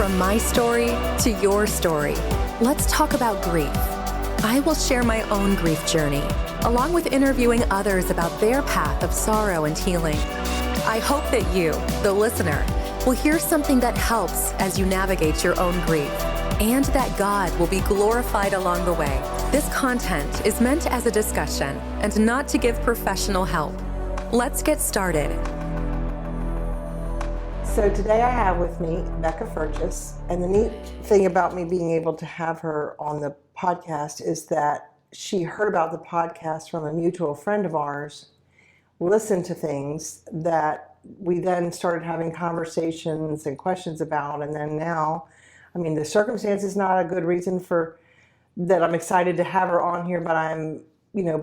From my story to your story, let's talk about grief. I will share my own grief journey, along with interviewing others about their path of sorrow and healing. I hope that you, the listener, will hear something that helps as you navigate your own grief, and that God will be glorified along the way. This content is meant as a discussion and not to give professional help. Let's get started. So today I have with me Bekah Furches, and the neat thing about me being able to have her on the podcast is that she heard about the podcast from a mutual friend of ours, listened to things that we then started having conversations and questions about, and then now, I mean, the circumstance is not a good reason for that I'm excited to have her on here, but I'm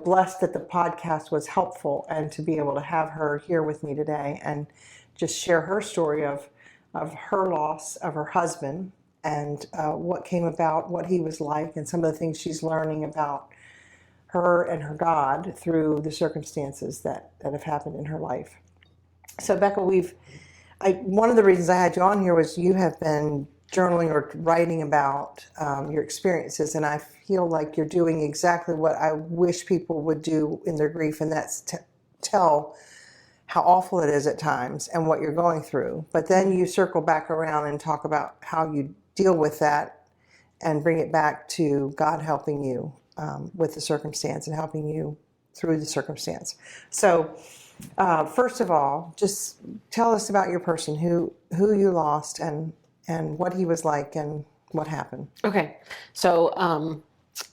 blessed that the podcast was helpful and to be able to have her here with me today and just share her story of her loss of her husband and what came about, what he was like, and some of the things she's learning about her and her God through the circumstances that have happened in her life. So Bekah, one of the reasons I had you on here was you have been journaling or writing about your experiences, and I feel like you're doing exactly what I wish people would do in their grief, and that's tell how awful it is at times and what you're going through. But then you circle back around and talk about how you deal with that and bring it back to God helping you with the circumstance and helping you through the circumstance. So first of all, just tell us about your person, who you lost and what he was like and what happened. Okay. So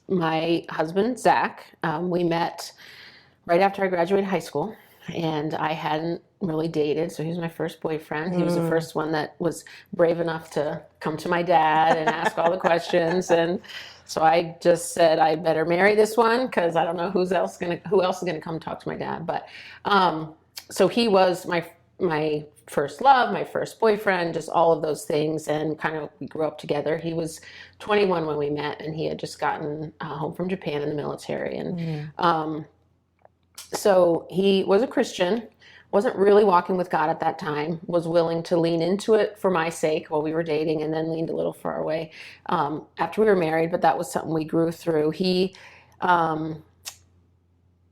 my husband, Zach, we met right after I graduated high school. And I hadn't really dated, so he was my first boyfriend. He was the first one that was brave enough to come to my dad and ask all the questions. And so I just said, I better marry this one because I don't know who else is gonna come talk to my dad. But so he was my first love, my first boyfriend, just all of those things, and kind of we grew up together. He was 21 when we met, and he had just gotten home from Japan in the military, and so he was a Christian, wasn't really walking with God at that time, was willing to lean into it for my sake while we were dating, and then leaned a little far away after we were married, but that was something we grew through. It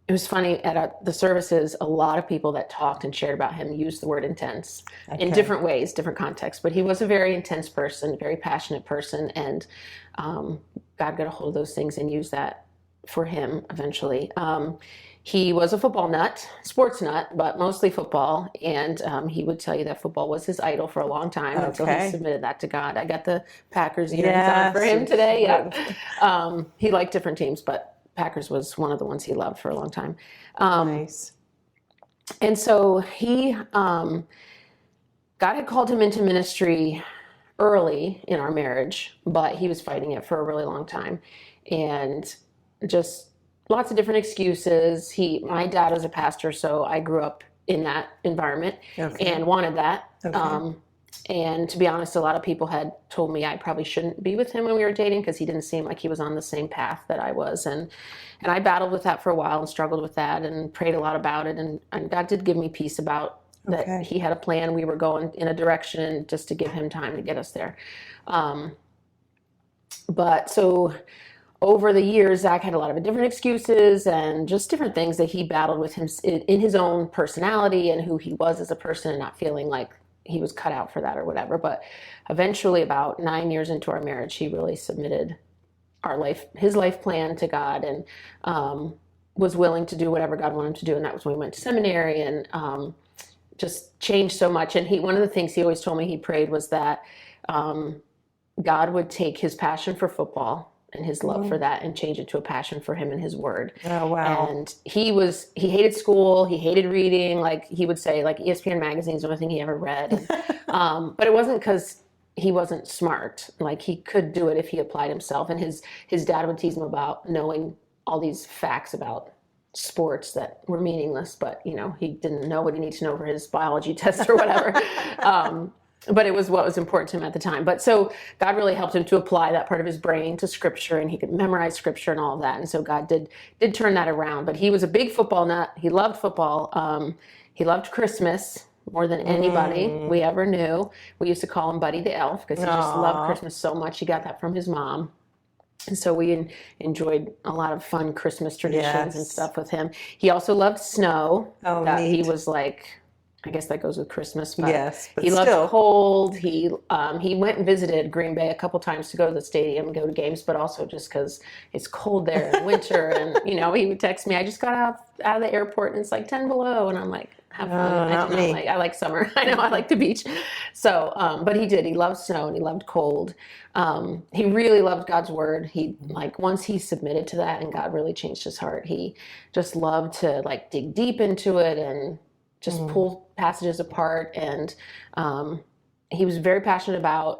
was funny, at the services, a lot of people that talked and shared about him used the word intense in different ways, different contexts, but he was a very intense person, very passionate person, and God got a hold of those things and used that for him eventually. He was a football nut, sports nut, but mostly football. And he would tell you that football was his idol for a long time until he submitted that to God. I got the Packers earrings on for him today. Yeah. He liked different teams, but Packers was one of the ones he loved for a long time. Nice. And so God had called him into ministry early in our marriage, but he was fighting it for a really long time. And just lots of different excuses. My dad was a pastor, so I grew up in that environment and wanted that. And to be honest, a lot of people had told me I probably shouldn't be with him when we were dating because he didn't seem like he was on the same path that I was. And I battled with that for a while and struggled with that and prayed a lot about it. And God did give me peace about that. He had a plan. We were going in a direction just to give him time to get us there. But so over the years, Zach had a lot of different excuses and just different things that he battled with him in his own personality and who he was as a person, and not feeling like he was cut out for that or whatever. But eventually, about 9 years into our marriage, he really submitted his life plan to God, and was willing to do whatever God wanted him to do. And that was when we went to seminary, and just changed so much. And one of the things he always told me he prayed was that God would take his passion for football and his love for that and change it to a passion for him and his word. Oh, wow. And he hated school. He hated reading. Like he would say, like ESPN magazine is the only thing he ever read. But it wasn't because he wasn't smart. Like he could do it if he applied himself. And his dad would tease him about knowing all these facts about sports that were meaningless, but he didn't know what he needed to know for his biology test or whatever. But it was what was important to him at the time. But so God really helped him to apply that part of his brain to scripture, and he could memorize scripture and all of that. And so God did turn that around. But he was a big football nut. He loved football. He loved Christmas. more than anybody we ever knew. We used to call him Buddy the Elf because he just loved Christmas so much. He got that from his mom. And so we enjoyed a lot of fun Christmas traditions and stuff with him. He also loved snow. Neat. He was like, I guess that goes with Christmas, but, but he still. loved cold. He went and visited Green Bay a couple times to go to the stadium and go to games, but also just because it's cold there in winter. And, you know, he would text me, I just got out of the airport and it's like 10 below. And I'm like, have fun. Not me. I like summer. I know I like the beach. So, but he did. He loved snow and he loved cold. He really loved God's word. He once he submitted to that and God really changed his heart, he just loved to like dig deep into it and just pull passages apart. And he was very passionate about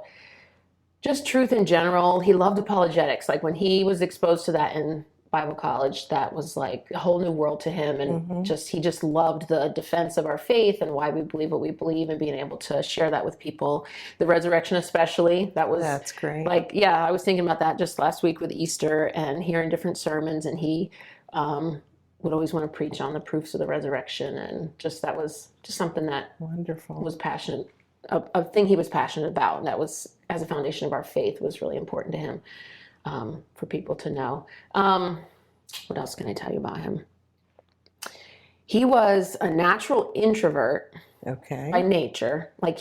just truth in general. He loved apologetics. Like when he was exposed to that in Bible college, that was like a whole new world to him. And he just loved the defense of our faith and why we believe what we believe and being able to share that with people. The resurrection especially, that's great. Like, yeah, I was thinking about that just last week with Easter and hearing different sermons, and he would always want to preach on the proofs of the resurrection. And that was just something that wonderful was passionate, a thing he was passionate about. And that was, as a foundation of our faith, was really important to him. For people to know. What else can I tell you about him? He was a natural introvert by nature. Like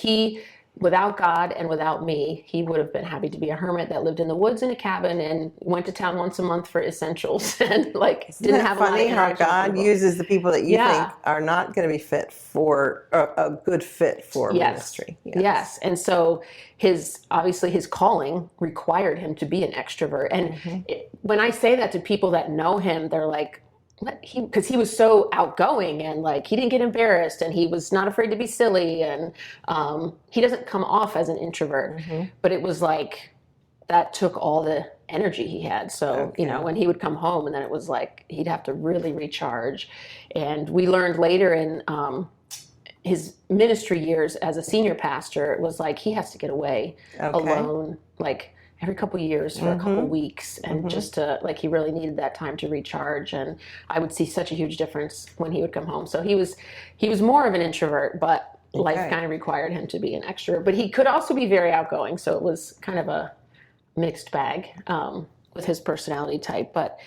without God and without me, he would have been happy to be a hermit that lived in the woods in a cabin and went to town once a month for essentials and didn't have funny a lot of how God uses the people that you think are not going to be fit for a good fit for ministry. Yes. And so obviously his calling required him to be an extrovert. And when I say that to people that know him, they're like, because he was so outgoing and like he didn't get embarrassed and he was not afraid to be silly, and he doesn't come off as an introvert, but it was like that took all the energy he had. So you know, when he would come home, and then it was like he'd have to really recharge. And we learned later in his ministry years as a senior pastor, it was like he has to get away alone, like every couple of years for a couple of weeks, and just to he really needed that time to recharge. And I would see such a huge difference when he would come home. So he was more of an introvert, but life kind of required him to be an extrovert. But he could also be very outgoing, so it was kind of a mixed bag with his personality type. But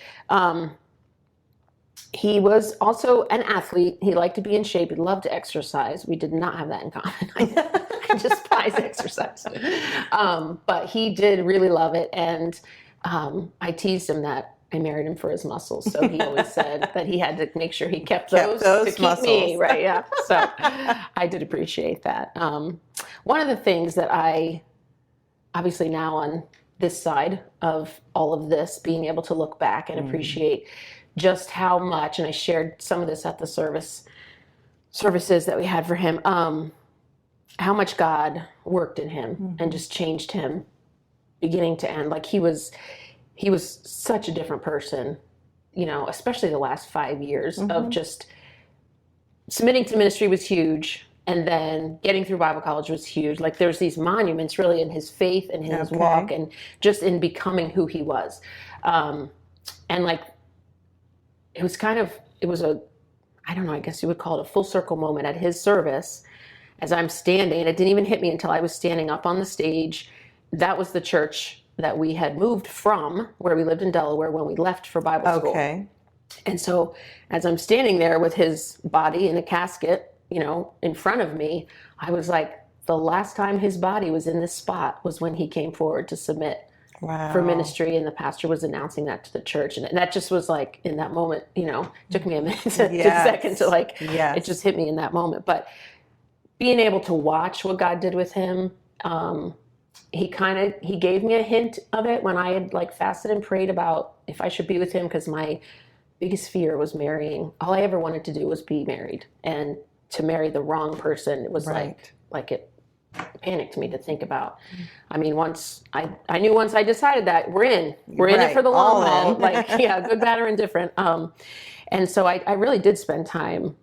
he was also an athlete. He liked to be in shape. He loved to exercise. We did not have that in common. I despise exercise. But he did really love it. And I teased him that I married him for his muscles. So he always said that he had to make sure he kept those to keep muscles. Me. Right, yeah. So I did appreciate that. One of the things that I, obviously now on this side of all of this, being able to look back and appreciate just how much, and I shared some of this at the services that we had for him, how much God worked in him and just changed him beginning to end. Like he was such a different person, you know, especially the last 5 years of just submitting to ministry was huge. And then getting through Bible college was huge. Like there's these monuments really in his faith and his walk and just in becoming who he was. And like, it was I don't know, I guess you would call it a full circle moment at his service as I'm standing. And it didn't even hit me until I was standing up on the stage. That was the church that we had moved from, where we lived in Delaware when we left for Bible school. And so as I'm standing there with his body in a casket, you know, in front of me, I was like, the last time his body was in this spot was when he came forward to submit for ministry, and the pastor was announcing that to the church. And that just was like, in that moment, you know, it took me a minute to a second to it just hit me in that moment. But being able to watch what God did with him, he gave me a hint of it when I had fasted and prayed about if I should be with him, because my biggest fear was marrying. All I ever wanted to do was be married, and to marry the wrong person, it was like it panicked me to think about. I mean, once I knew once I decided that we're in it for the long haul, good, bad, or indifferent. And so I really did spend time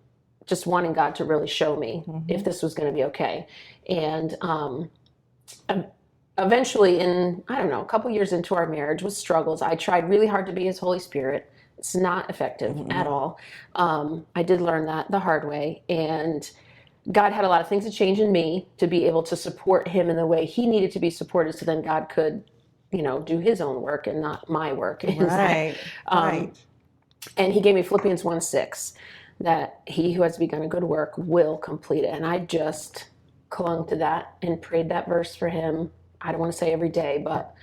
just wanting God to really show me if this was going to be okay. And eventually, in, I don't know, a couple years into our marriage with struggles, I tried really hard to be his Holy Spirit. It's not effective at all. I did learn that the hard way. And God had a lot of things to change in me to be able to support him in the way he needed to be supported, so then God could, do his own work and not my work. Right. Right. And he gave me Philippians 1:6, that he who has begun a good work will complete it. And I just clung to that and prayed that verse for him. I don't want to say every day, but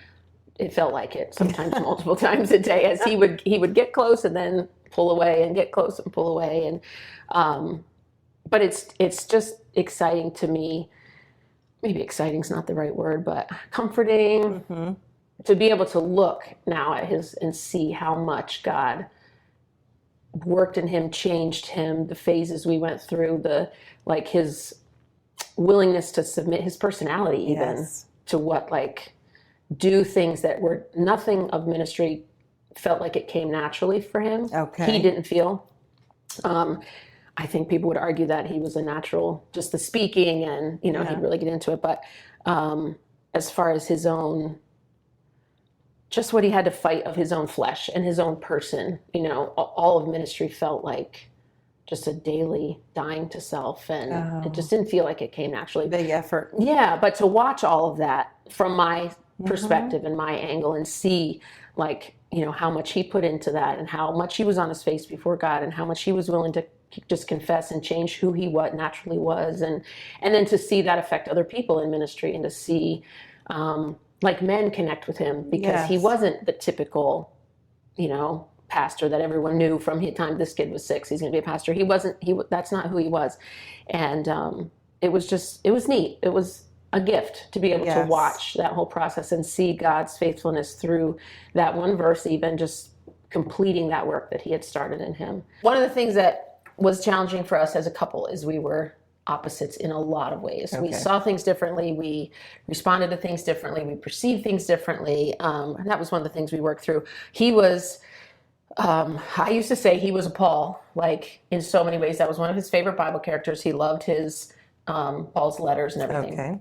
it felt like it, sometimes multiple times a day, as he would get close and then pull away and get close and pull away. And but it's just exciting to me. Maybe exciting is not the right word, but comforting to be able to look now at his and see how much God worked in him, changed him, the phases we went through, his willingness to submit, his personality even to what, do things that were nothing of ministry felt like it came naturally for him. Okay. He didn't feel. I think people would argue that he was a natural, just the speaking and, he'd really get into it. But as far as his own, just what he had to fight of his own flesh and his own person, all of ministry felt like just a daily dying to self. And it just didn't feel like it came naturally. Big effort. Yeah. But to watch all of that from my perspective and my angle and see how much he put into that and how much he was on his face before God and how much he was willing to just confess and change who he naturally was. And then to see that affect other people in ministry and to see, men connect with him because he wasn't the typical, pastor that everyone knew from the time this kid was 6, he's going to be a pastor. That's not who he was. And it was neat. It was a gift to be able to watch that whole process and see God's faithfulness through that one verse, even just completing that work that he had started in him. One of the things that was challenging for us as a couple is we were opposites in a lot of ways. Okay. We saw things differently. We responded to things differently. We perceived things differently. And that was one of the things we worked through. He was, I used to say he was a Paul, in so many ways. That was one of his favorite Bible characters. He loved his Paul's letters and everything. Okay.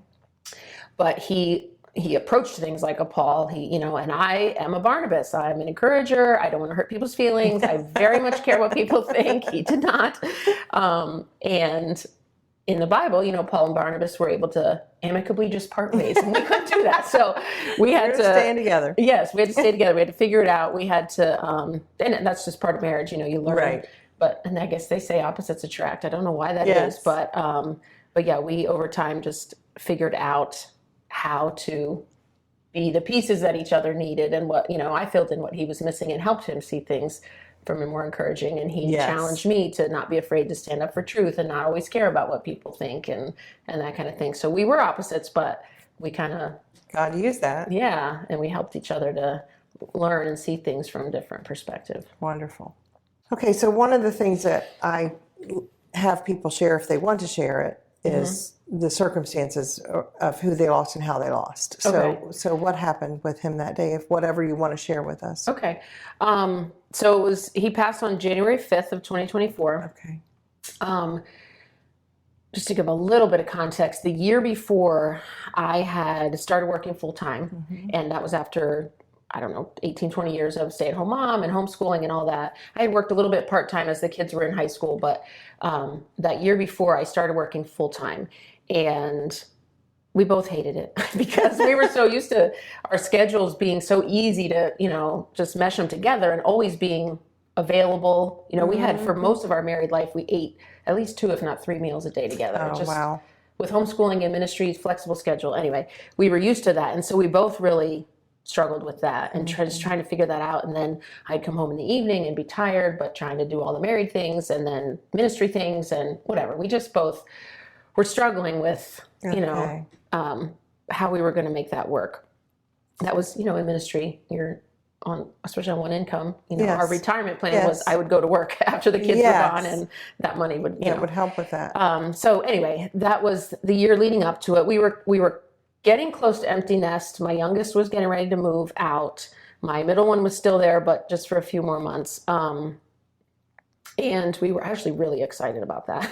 But he approached things like a Paul. And I am a Barnabas. I'm an encourager. I don't want to hurt people's feelings. I very much care what people think. He did not. And in the Bible, Paul and Barnabas were able to amicably just part ways, and we couldn't do that. So we had to stand together. Yes, we had to stay together. We had to figure it out. We had to, and that's just part of marriage. You learn. Right. And I guess they say opposites attract. I don't know why that is, but yeah, we over time just figured out how to be the pieces that each other needed, and what I filled in what he was missing and helped him see things from a more encouraging. And he challenged me to not be afraid to stand up for truth and not always care about what people think and that kind of thing. So we were opposites, but we kind of God used that. Yeah, and we helped each other to learn and see things from a different perspective. Wonderful. Okay, so one of the things that I have people share if they want to share it is the circumstances of who they lost and how they lost. So what happened with him that day, if whatever you want to share with us. Okay. So he passed on January 5th of 2024. Okay. Just to give a little bit of context, the year before I had started working full time, and that was after, 18, 20 years of stay-at-home mom and homeschooling and all that. I had worked a little bit part-time as the kids were in high school, but that year before I started working full-time, and we both hated it because we were so used to our schedules being so easy to, just mesh them together and always being available. We had, for most of our married life, we ate at least 2, if not 3 meals a day together. Oh, wow. With homeschooling and ministry, flexible schedule. Anyway, we were used to that. And so we both really struggled with that and just trying to figure that out. And then I'd come home in the evening and be tired, but trying to do all the married things and then ministry things and whatever. We just both were struggling with, how we were going to make that work. That was, in ministry, you're on, especially on one income, our retirement plan was I would go to work after the kids were gone, and that money would, it would help with that. So anyway, that was the year leading up to it. We were getting close to empty nest. My youngest was getting ready to move out. My middle one was still there, but just for a few more months. And we were actually really excited about that,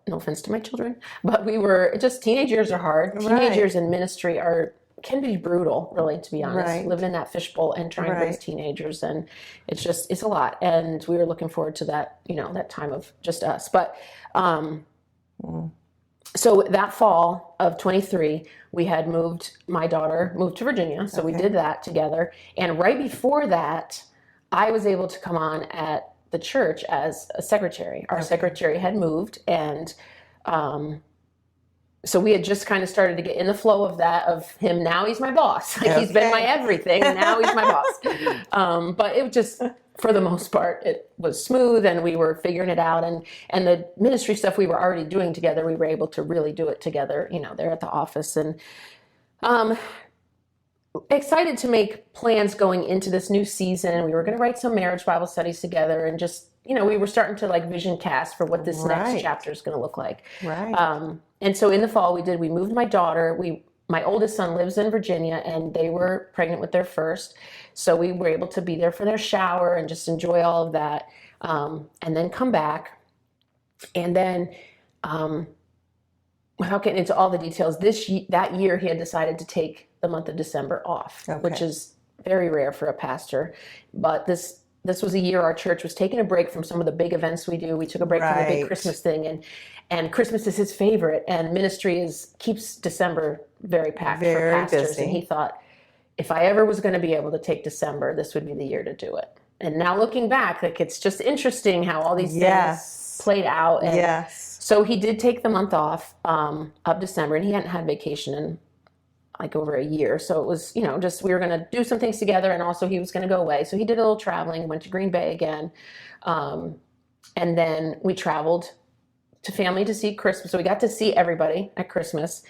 no offense to my children, but we were just, teenage years are hard. Teenage years in ministry can be brutal, really, to be honest, living in that fishbowl and trying to raise teenagers. And it's a lot. And we were looking forward to that, that time of just us. But So that fall of 23, we had my daughter moved to Virginia. So we did that together. And right before that, I was able to come on at the church as a secretary. Our secretary had moved, and so we had just kind of started to get in the flow of that, of him. Now he's my boss. Like he's been my everything, and now he's my boss. But it was just, for the most part, it was smooth, and we were figuring it out. And the ministry stuff we were already doing together, we were able to really do it together, there at the office. And excited to make plans going into this new season. We were going to write some marriage Bible studies together, and just, we were starting to like vision cast for what this next chapter is going to look like. Right. And so in the fall we moved my daughter. My oldest son lives in Virginia, and they were pregnant with their first. So we were able to be there for their shower and just enjoy all of that. And then come back. And then, without getting into all the details, that year he had decided to take the month of December off, which is very rare for a pastor. But this was a year our church was taking a break from some of the big events we do. We took a break from the big Christmas thing, and Christmas is his favorite, and ministry keeps December very packed for pastors. Busy. And he thought, if I ever was going to be able to take December, this would be the year to do it. And now looking back, like, it's just interesting how all these things played out. And so he did take the month off of December, and he hadn't had vacation in like over a year. So it was, just, we were going to do some things together, and also he was going to go away. So he did a little traveling, went to Green Bay again. And then we traveled to family to see Christmas. So we got to see everybody at Christmas,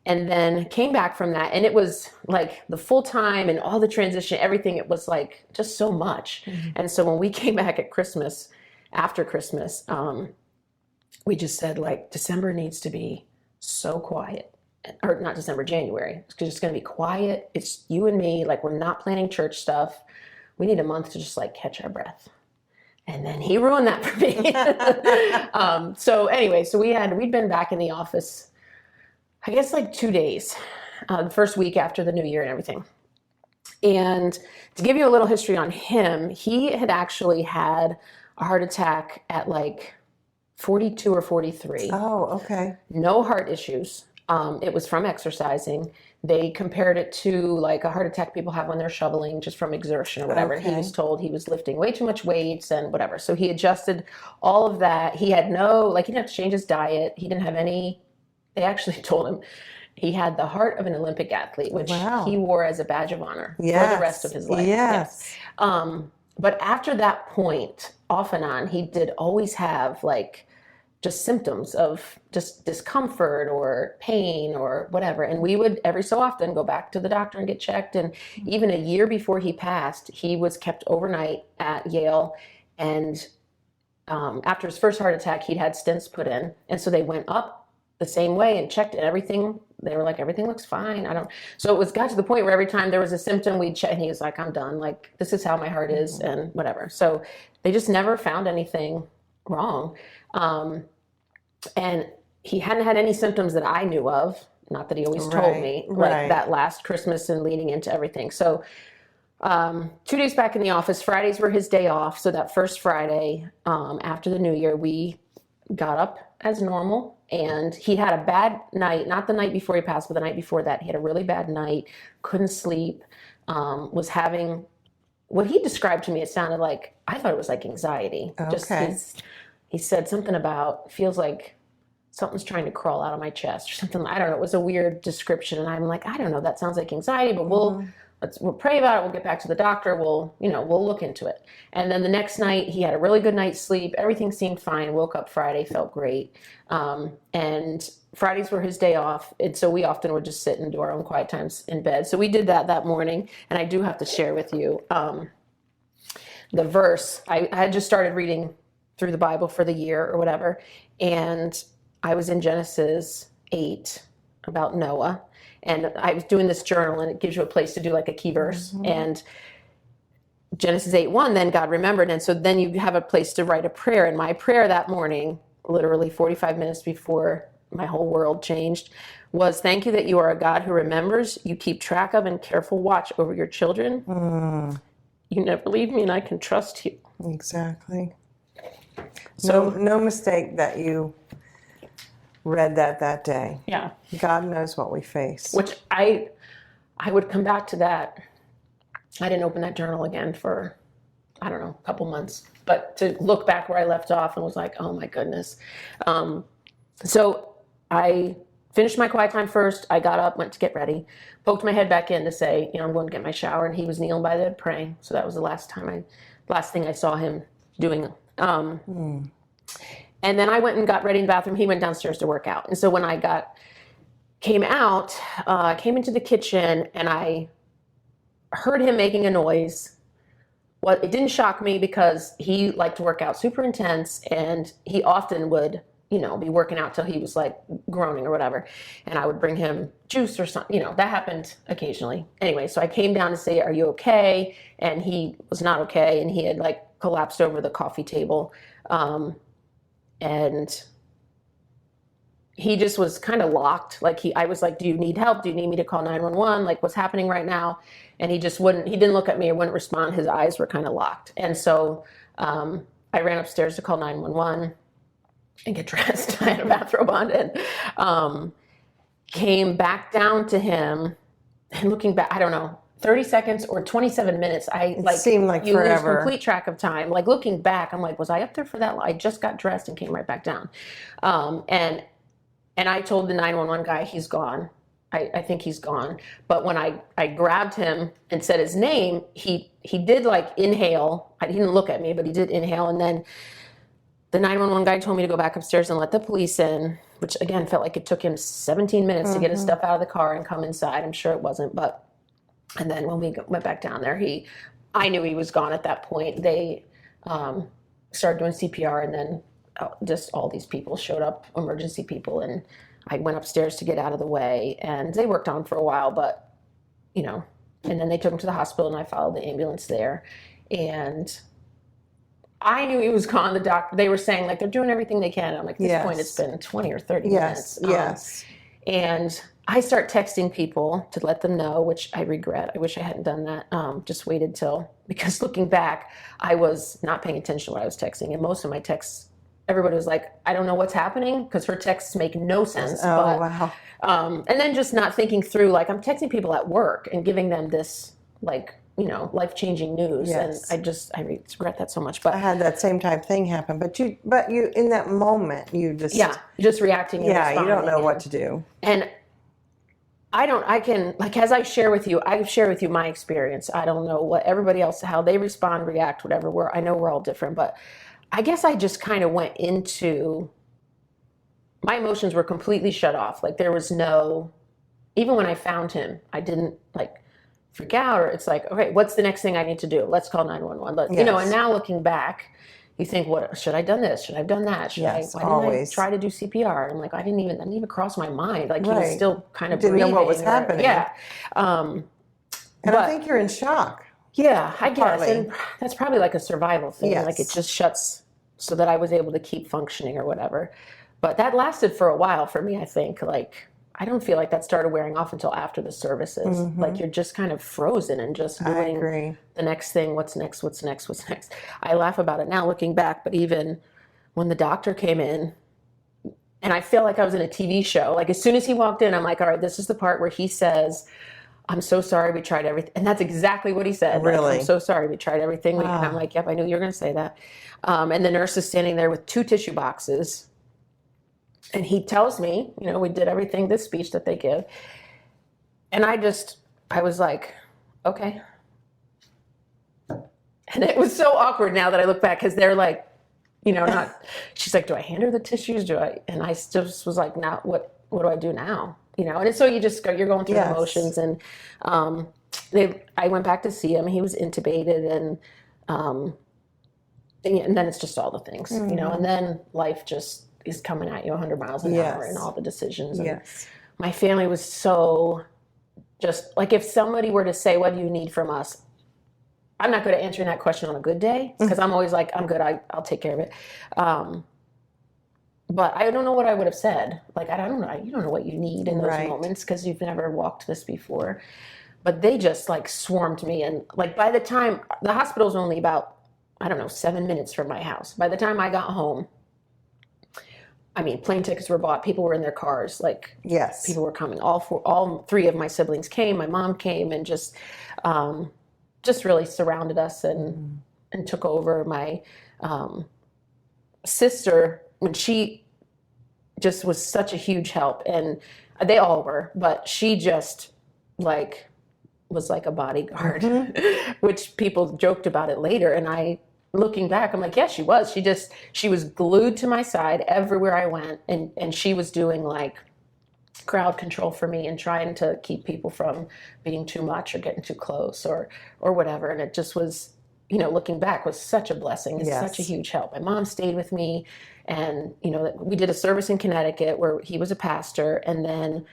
and then came back from that. And it was like the full time and all the transition, everything. It was like just so much. Mm-hmm. And so when we came back at Christmas, after Christmas, we just said, like, December needs to be so quiet. Or not December, January. It's just going to be quiet. It's you and me. Like, we're not planning church stuff. We need a month to just like catch our breath. And then he ruined that for me. So anyway, we'd been back in the office, I guess, like 2 days, the first week after the new year and everything. And to give you a little history on him, he had actually had a heart attack at like 42 or 43. Oh, okay. No heart issues. It was from exercising. They compared it to like a heart attack people have when they're shoveling, just from exertion or whatever. Okay. He was told he was lifting way too much weights and whatever. So he adjusted all of that. He had he didn't have to change his diet. He didn't have any, they actually told him he had the heart of an Olympic athlete, which he wore as a badge of honor for the rest of his life. Yes. But after that point, off and on, he did always have like just symptoms of just discomfort or pain or whatever. And we would every so often go back to the doctor and get checked. And even a year before he passed, he was kept overnight at Yale. And after his first heart attack, he'd had stents put in. And so they went up the same way and checked everything. They were like, everything looks fine. So it got to the point where every time there was a symptom, we'd check, and he was like, I'm done. Like, this is how my heart is and whatever. So they just never found anything wrong. And he hadn't had any symptoms that I knew of, not that he always told me, like that last Christmas and leading into everything. So 2 days back in the office, Fridays were his day off. So that first Friday after the new year, we got up as normal, and he had a bad night, not the night before he passed, but the night before that. He had a really bad night, couldn't sleep, was having what he described to me. It sounded like, I thought it was like anxiety. Okay. He said something about, feels like something's trying to crawl out of my chest or something. I don't know. It was a weird description. And I'm like, I don't know. That sounds like anxiety, but we'll pray about it. We'll get back to the doctor. We'll look into it. And then the next night he had a really good night's sleep. Everything seemed fine. Woke up Friday, felt great. And Fridays were his day off. And so we often would just sit and do our own quiet times in bed. So we did that morning. And I do have to share with you the verse. I had just started reading through the Bible for the year or whatever. And I was in Genesis 8 about Noah. And I was doing this journal, and it gives you a place to do like a key verse. Mm-hmm. And Genesis 8:1, then God remembered. And so then you have a place to write a prayer. And my prayer that morning, literally 45 minutes before my whole world changed, was, thank you that you are a God who remembers, you keep track of and careful watch over your children. You never leave me, and I can trust you. Exactly. So no mistake that you read that day. Yeah. God knows what we face. Which I would come back to that. I didn't open that journal again for, I don't know, a couple months. But to look back where I left off and was like, oh my goodness. So I finished my quiet time first. I got up, went to get ready, poked my head back in to say, I'm going to get my shower. And he was kneeling by the bed praying. So that was the last thing I saw him doing. And then I went and got ready in the bathroom. He went downstairs to work out. And so when I came out, came into the kitchen, and I heard him making a noise. Well, it didn't shock me because he liked to work out super intense, and he often would, be working out till he was like groaning or whatever. And I would bring him juice or something, that happened occasionally. Anyway, so I came down to say, are you okay? And he was not okay. And he had like collapsed over the coffee table. And he just was kind of locked. Like I was like, do you need help? Do you need me to call 911? Like, what's happening right now? And he didn't look at me or wouldn't respond. His eyes were kind of locked. And so I ran upstairs to call 911 and get dressed. I had a bathrobe on and came back down to him, and looking back, I don't know, 30 seconds or 27 minutes. It seemed like you forever. lose complete track of time. Like looking back, I'm like, was I up there for that long? I just got dressed and came right back down. And I told the 911 guy, he's gone. I think he's gone. But when I grabbed him and said his name, he did like inhale. He didn't look at me, but he did inhale. And then the 911 guy told me to go back upstairs and let the police in, which again felt like it took him 17 minutes to get his stuff out of the car and come inside. I'm sure it wasn't, but. And then when we went back down there, I knew he was gone at that point. They started doing CPR, and then just all these people showed up, emergency people, and I went upstairs to get out of the way. And they worked on for a while, but, and then they took him to the hospital, and I followed the ambulance there. And I knew he was gone. The doctor, they were saying, like, they're doing everything they can. I'm like, at this point, it's been 20 or 30 minutes. Yes. And I start texting people to let them know, which I regret. I wish I hadn't done that. Just waited because looking back, I was not paying attention to what I was texting. And most of my texts, everybody was like, I don't know what's happening, because her texts make no sense. Wow. And then just not thinking through, like, I'm texting people at work and giving them this, like, life-changing news. Yes. And I regret that so much. But I had that same type thing happen. But you in that moment, you just. Yeah, you're just reacting. Yeah, you don't know what to do. And as I share with you my experience. I don't know what everybody else, how they respond, react, whatever. I know we're all different, but I guess I just kind of went into, my emotions were completely shut off. Like there was even when I found him, I didn't like freak out, or it's like, okay, what's the next thing I need to do? Let's call 911. Yes. And now looking back, you think, what should I have done this? Should I have done that? Why didn't I try to do CPR? And I'm like, that didn't even cross my mind. Like he was still kind of didn't breathing. know what was happening. Yeah. And I think you're in shock. Yeah, I guess. Partly. And that's probably like a survival thing. Yes. Like it just shuts so that I was able to keep functioning or whatever. But that lasted for a while for me, I think. Like, I don't feel like that started wearing off until after the services. Like you're just kind of frozen and just doing the next thing. What's next? I laugh about it now looking back, but even when the doctor came in, and I feel like I was in a TV show. Like as soon as he walked in, I'm like, all right, this is the part where he says, I'm so sorry, we tried everything. And that's exactly what he said. Really? Like, I'm so sorry, we tried everything. Wow. And I'm like, yep, I knew you were going to say that. And the nurse is standing there with 2 tissue boxes. And he tells me, we did everything, this speech that they give. And I was like, okay. And it was so awkward now that I look back, because they're like, she's like, do I hand her the tissues? And I just was like, now what do I do now? And so you're going through the emotions. And I went back to see him. He was intubated, and then it's just all the things, and then life just is coming at you 100 miles an hour, and all the decisions. And my family was so just like, if somebody were to say, what do you need from us? I'm not good at answering that question on a good day, because I'm always like, I'm good. I'll take care of it. But I don't know what I would have said. Like, I don't know. You don't know what you need in those moments, because you've never walked this before. But they just like swarmed me. And like, by the time the hospital's only about, 7 minutes from my house. By the time I got home, I mean, plane tickets were bought. People were in their cars. Like, Yes. people were coming. All three of my siblings came. My mom came and just really surrounded us and took over. My sister, when she just was such a huge help, and they all were, but she just like was like a bodyguard, which people joked about it later. And looking back, I'm like, yeah, she was. She was glued to my side everywhere I went, and she was doing like crowd control for me and trying to keep people from being too much or getting too close or whatever. And it just was, looking back, was such a blessing. It's such a huge help. My mom stayed with me, and we did a service in Connecticut where he was a pastor, and then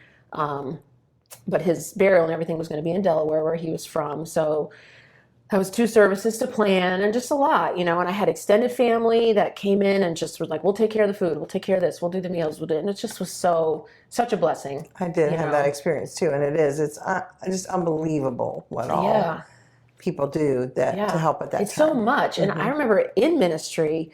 but his burial and everything was going to be in Delaware, where he was from. So that was 2 services to plan, and just a lot, and I had extended family that came in and just were like, we'll take care of the food, we'll take care of this, we'll do the meals, and it just was such a blessing. I did have that experience too, and it's just unbelievable what all people do to help at that time. It's so much. And I remember in ministry,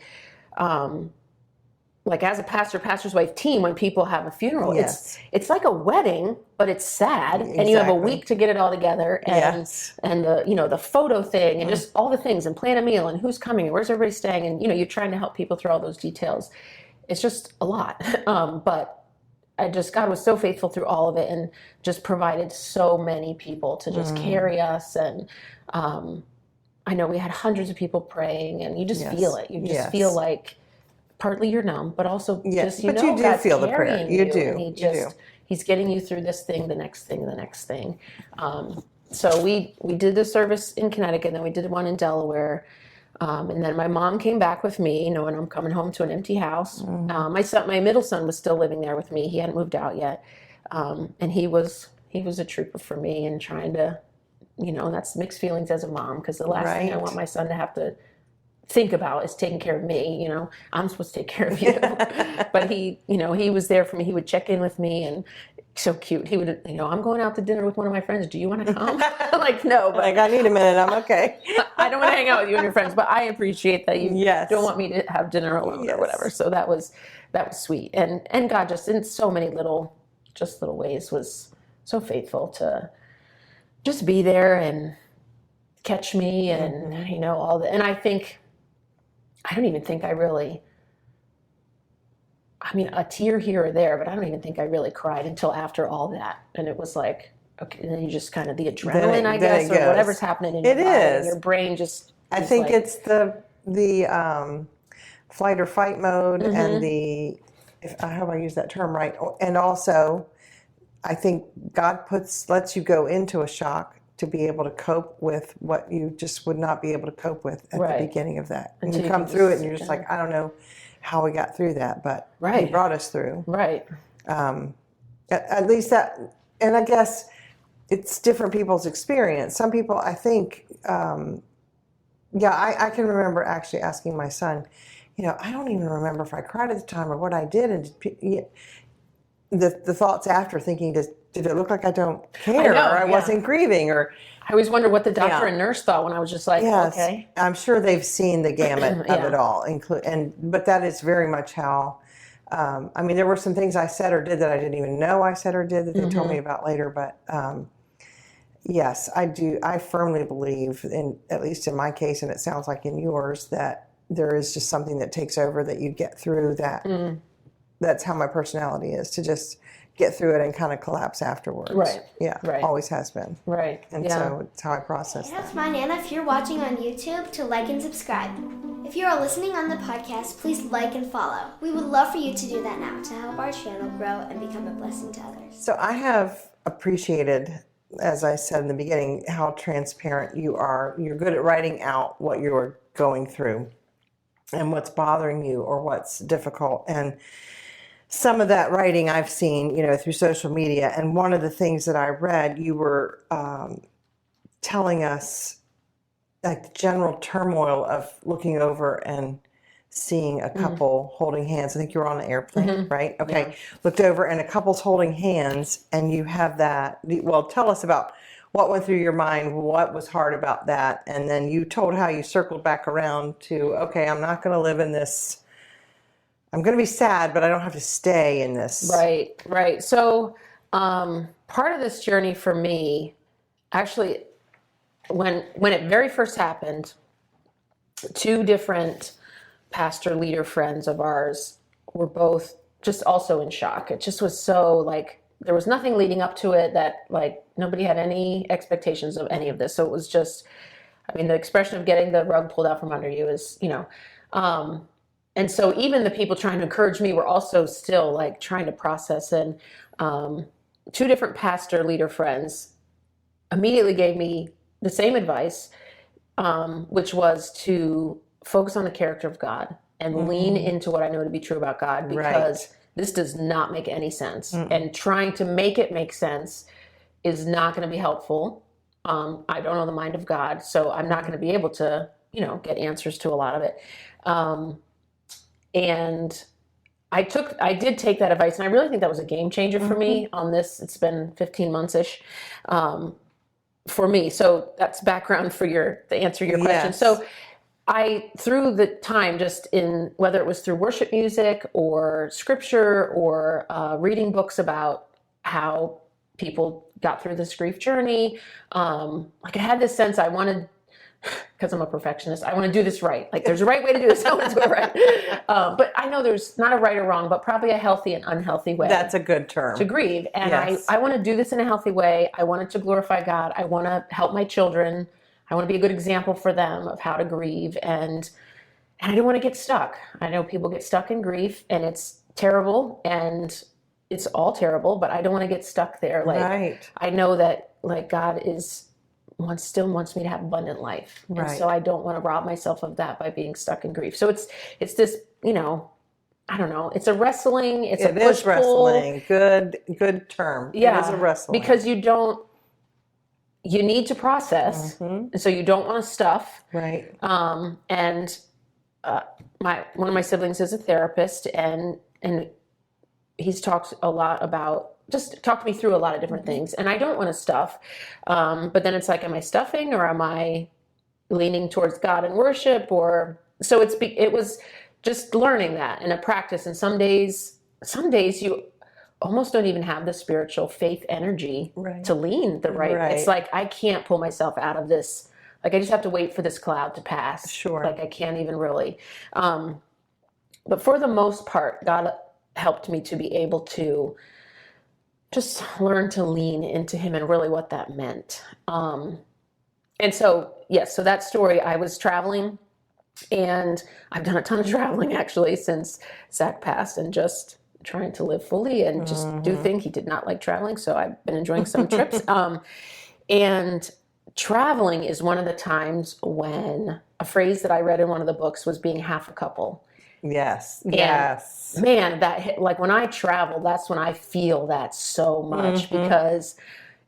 like as a pastor's wife team, when people have a funeral, it's like a wedding, but it's sad, and you have a week to get it all together, and the photo thing, and just all the things, and plan a meal, and who's coming, and where's everybody staying, and you're trying to help people through all those details. It's just a lot, but God was so faithful through all of it, and just provided so many people to just carry us, and I know we had hundreds of people praying, and you just feel it. You just feel like partly you're numb, but also just but you do God's feel the prayer. carrying You do. And He's getting you through this thing, the next thing, the next thing. So we did the service in Connecticut, and then we did one in Delaware. And then my mom came back with me, and I'm coming home to an empty house. My middle son was still living there with me. He hadn't moved out yet. And he was a trooper for me, and trying to, that's mixed feelings as a mom, because the last thing I want my son to have to think about is taking care of me. I'm supposed to take care of you. But he was there for me. He would check in with me, and so cute. He would, I'm going out to dinner with one of my friends. Do you want to come? I'm like, no, but I need a minute. I'm okay. I don't want to hang out with you and your friends, but I appreciate that you don't want me to have dinner alone or whatever. So that was sweet. And God just in so many little ways was so faithful to just be there and catch me, and all the, and I don't even think a tear here or there, but I don't even think I really cried until after all that. And it was like, okay, and then you just kind of the adrenaline, I guess, or whatever's happening in your body, and your brain just. I think it's the flight or fight mode, and I hope I use that term right. And also, I think God lets you go into a shock to be able to cope with what you just would not be able to cope with at the beginning of that. And you come through it, and you're just like, I don't know how we got through that, but He brought us through. Right. At least that, and I guess it's different people's experience. Some people, I think, I can remember actually asking my son, I don't even remember if I cried at the time or what I did. And the thoughts after, thinking, did it look like I don't care, or I wasn't grieving, or I always wonder what the doctor and nurse thought when I was just like, okay. I'm sure they've seen the gamut of it all, but that is very much how. There were some things I said or did that I didn't even know I said or did that they told me about later. But yes, I do. I firmly believe, at least in my case, and it sounds like in yours, that there is just something that takes over, that you get through that. That's how my personality is, to just get through it and kind of collapse afterwards. Right. Yeah. Right. Always has been. Right. And so it's how I process that. That's my Nana. If you're watching on YouTube, to like and subscribe. If you are listening on the podcast, please like and follow. We would love for you to do that now to help our channel grow and become a blessing to others. So I have appreciated, as I said in the beginning, how transparent you are. You're good at writing out what you're going through and what's bothering you or what's difficult. And some of that writing I've seen, through social media. And one of the things that I read, you were telling us, like, the general turmoil of looking over and seeing a couple holding hands. I think you were on an airplane, right? Okay. Yeah. Looked over and a couple's holding hands, and you have that. Well, tell us about what went through your mind, what was hard about that. And then you told how you circled back around to, okay, I'm not going to live in this I'm going to be sad, but I don't have to stay in this. Right. So part of this journey for me, actually, when it very first happened, two different pastor leader friends of ours were both just also in shock. It just was so like, there was nothing leading up to it, that like nobody had any expectations of any of this. So it was just, I mean, the expression of getting the rug pulled out from under you is, and so even the people trying to encourage me were also still like trying to process. And two different pastor leader friends immediately gave me the same advice, which was to focus on the character of God and lean into what I know to be true about God, because this does not make any sense. And trying to make it make sense is not going to be helpful. I don't know the mind of God, so I'm not going to be able to, get answers to a lot of it. And I did take that advice, and I really think that was a game changer for me on this. It's been 15 months-ish for me. So that's background for the answer to your question. Yes. So through the time, just in whether it was through worship music or scripture or reading books about how people got through this grief journey, like I had this sense I wanted, because I'm a perfectionist, I want to do this right. Like there's a right way to do this. I want to do it right. But I know there's not a right or wrong, but probably a healthy and unhealthy way. That's a good term. To grieve. And Yes. I want to do this in a healthy way. I want it to glorify God. I want to help my children. I want to be a good example for them of how to grieve. And I don't want to get stuck. I know people get stuck in grief, and it's terrible, and it's all terrible, but I don't want to get stuck there. Like Right. I know that like God still wants me to have abundant life. And Right. so I don't want to rob myself of that by being stuck in grief. So it's this, I don't know. It's a wrestling. It's It a push is wrestling. Good term. Yeah. It is a wrestling. Because you need to process. And so you don't want to stuff. Right. And one of my siblings is a therapist, and he's talked a lot about, just talked me through a lot of different things. And I don't want to stuff. But then it's like, am I stuffing, or am I leaning towards God and worship? So it was just learning that and a practice. And some days you almost don't even have the spiritual faith energy to lean the right. It's like, I can't pull myself out of this. Like I just have to wait for this cloud to pass. Sure. Like I can't even really. But for the most part, God helped me to be able to just learn to lean into him and really what that meant. And so, yes, so that story, I was traveling, and I've done a ton of traveling actually since Zach passed, and just trying to live fully and just do things. He did not like traveling, so I've been enjoying some trips. And traveling is one of the times when a phrase that I read in one of the books was being half a couple. Yes. And Yes. man, that hit, like when I travel, that's when I feel that so much, because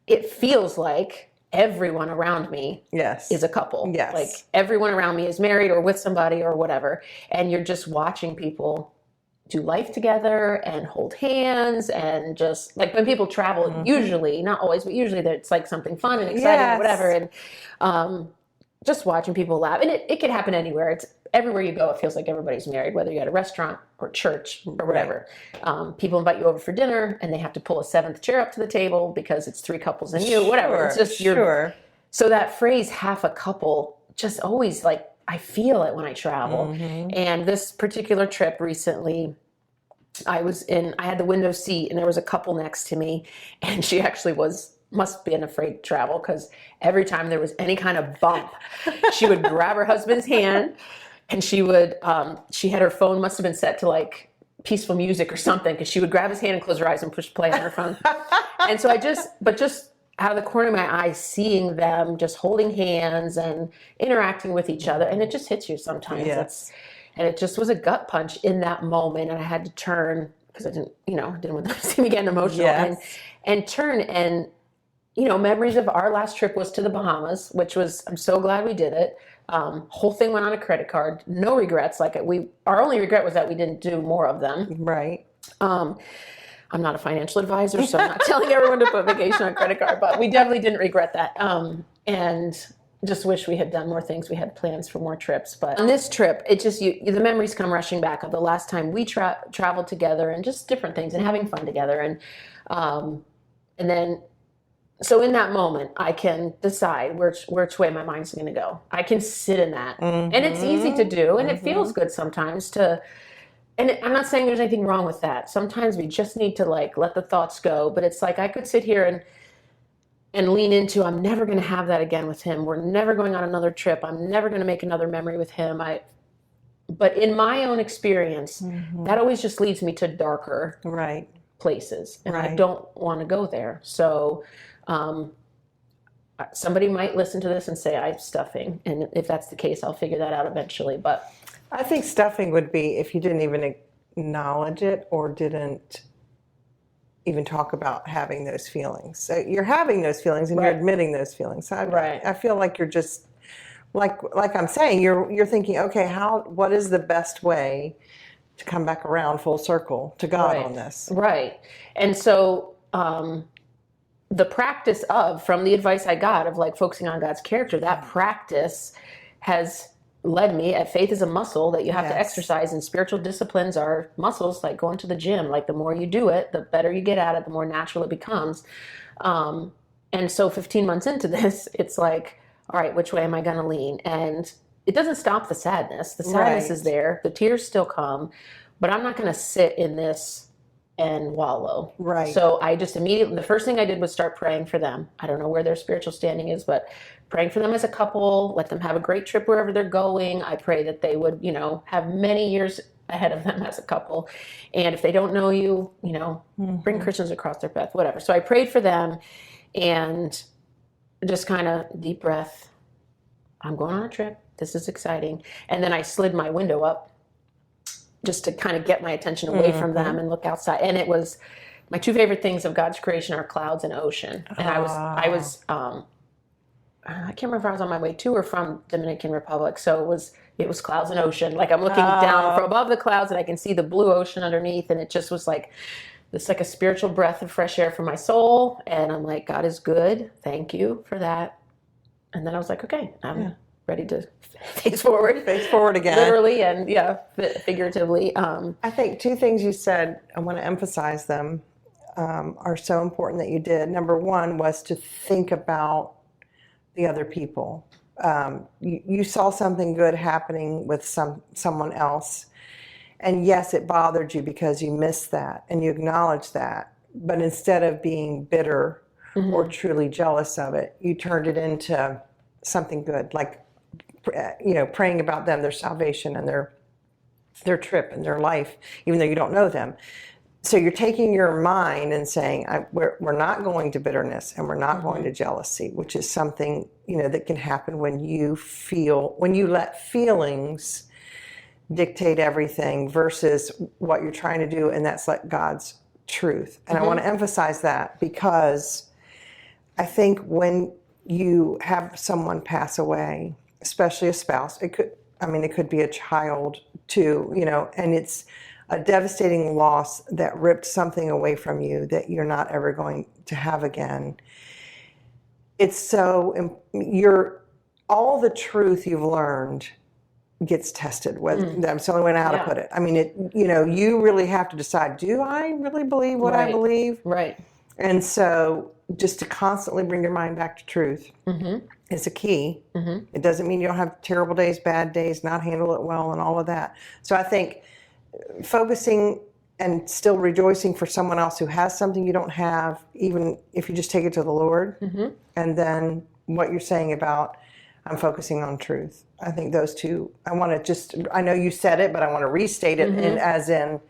it feels like everyone around me Yes. is a couple. Yes. Like everyone around me is married or with somebody or whatever. And you're just watching people do life together and hold hands, and just like when people travel, usually, not always, but usually it's like something fun and exciting or whatever. And just watching people laugh. And it can happen anywhere. It's everywhere you go, it feels like everybody's married, whether you're at a restaurant or church or whatever. People invite you over for dinner, and they have to pull a seventh chair up to the table because it's three couples and you, whatever. It's just So that phrase, half a couple, just always like, I feel it when I travel. And this particular trip recently, I had the window seat, and there was a couple next to me, and she actually must have been afraid to travel, because every time there was any kind of bump, she would grab her husband's hand, and she had her phone, must have been set to like peaceful music or something, because she would grab his hand and close her eyes and push play on her phone. And so just out of the corner of my eye, seeing them just holding hands and interacting with each other, and it just hits you sometimes. Yes. And it just was a gut punch in that moment, and I had to turn, because I didn't want them to see me getting emotional, and turn. And memories of our last trip was to the Bahamas, which was, I'm so glad we did it. Whole thing went on a credit card, no regrets. Like our only regret was that we didn't do more of them. Right. I'm not a financial advisor, so I'm not telling everyone to put vacation on credit card, but we definitely didn't regret that. And just wish we had done more things. We had plans for more trips, but on this trip, it just the memories come rushing back of the last time we traveled together, and just different things, and having fun together, and then so in that moment, I can decide which way my mind's going to go. I can sit in that, and it's easy to do, and it feels good sometimes to. And I'm not saying there's anything wrong with that. Sometimes we just need to like let the thoughts go. But it's like I could sit here and lean into, I'm never going to have that again with him. We're never going on another trip. I'm never going to make another memory with him. But in my own experience, that always just leads me to darker places, and I don't want to go there. So somebody might listen to this and say I'm stuffing, and if that's the case, I'll figure that out eventually. But I think stuffing would be if you didn't even acknowledge it or didn't even talk about having those feelings. So you're having those feelings and you're admitting those feelings. I feel like you're just like I'm saying, you're thinking, okay, what is the best way to come back around full circle to God on this? Right. And so the practice from the advice I got of like focusing on God's character, that practice has led me. Faith is a muscle that you have to exercise, and spiritual disciplines are muscles like going to the gym. Like the more you do it, the better you get at it, the more natural it becomes. And so 15 months into this, it's like, all right, which way am I going to lean? And it doesn't stop the sadness. The sadness is there. The tears still come, but I'm not going to sit in this and wallow. Right. So I just immediately, the first thing I did was start praying for them. I don't know where their spiritual standing is, but praying for them as a couple, let them have a great trip wherever they're going. I pray that they would, have many years ahead of them as a couple. And if they don't know you, bring Christians across their path, whatever. So I prayed for them and just kind of deep breath. I'm going on a trip. This is exciting. And then I slid my window up just to kind of get my attention away from them and look outside. And it was my two favorite things of God's creation are clouds and ocean. And I can't remember if I was on my way to or from Dominican Republic. So it was clouds and ocean. Like I'm looking down from above the clouds and I can see the blue ocean underneath. And it just was like, it's like a spiritual breath of fresh air for my soul. And I'm like, God is good. Thank you for that. And then I was like, okay, I'm ready to face forward. Face forward again. Literally and figuratively. I think two things you said, I want to emphasize them, are so important that you did. Number one was to think about the other people. You saw something good happening with someone else, and yes, it bothered you because you missed that and you acknowledged that. But instead of being bitter or truly jealous of it, you turned it into something good, like praying about them, their salvation, and their trip and their life, even though you don't know them. So you're taking your mind and saying, we're not going to bitterness and we're not going to jealousy, which is something, that can happen when you let feelings dictate everything versus what you're trying to do, and that's let God's truth. And I want to emphasize that because I think when you have someone pass away, especially a spouse, it could be a child too, and it's a devastating loss that ripped something away from you that you're not ever going to have again. It's so, all the truth you've learned gets tested with. That's the only way how to put it. I mean, you really have to decide, do I really believe what I believe? Right. And so just to constantly bring your mind back to truth is a key. It doesn't mean you don't have terrible days, bad days, not handle it well, and all of that. So I think focusing and still rejoicing for someone else who has something you don't have, even if you just take it to the Lord, and then what you're saying about, I'm focusing on truth. I think those two, I know you said it, but I want to restate it as in,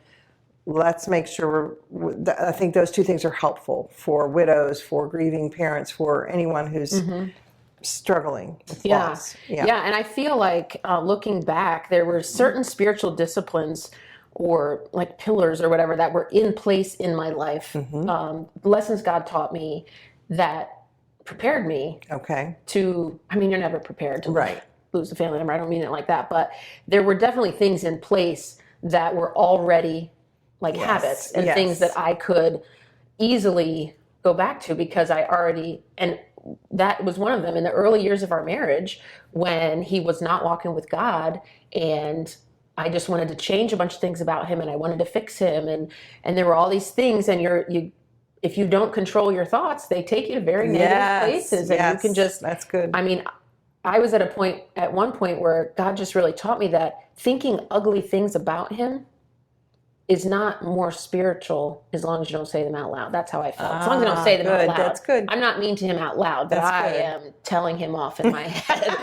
let's make sure, I think those two things are helpful for widows, for grieving parents, for anyone who's struggling with loss. Yeah, and I feel like looking back, there were certain spiritual disciplines or like pillars or whatever that were in place in my life. Lessons God taught me that prepared me to, you're never prepared to lose a family member. I don't mean it like that, but there were definitely things in place that were already like habits and things that I could easily go back to because I already, and that was one of them in the early years of our marriage when he was not walking with God, and I just wanted to change a bunch of things about him, and I wanted to fix him, and there were all these things, and if you don't control your thoughts, they take you to very negative places, and you can just, that's good. I mean, I was at one point where God just really taught me that thinking ugly things about him is not more spiritual as long as you don't say them out loud. That's how I felt. As long as I don't say them out loud. That's good. I'm not mean to him out loud, but I good. am telling him off in my head.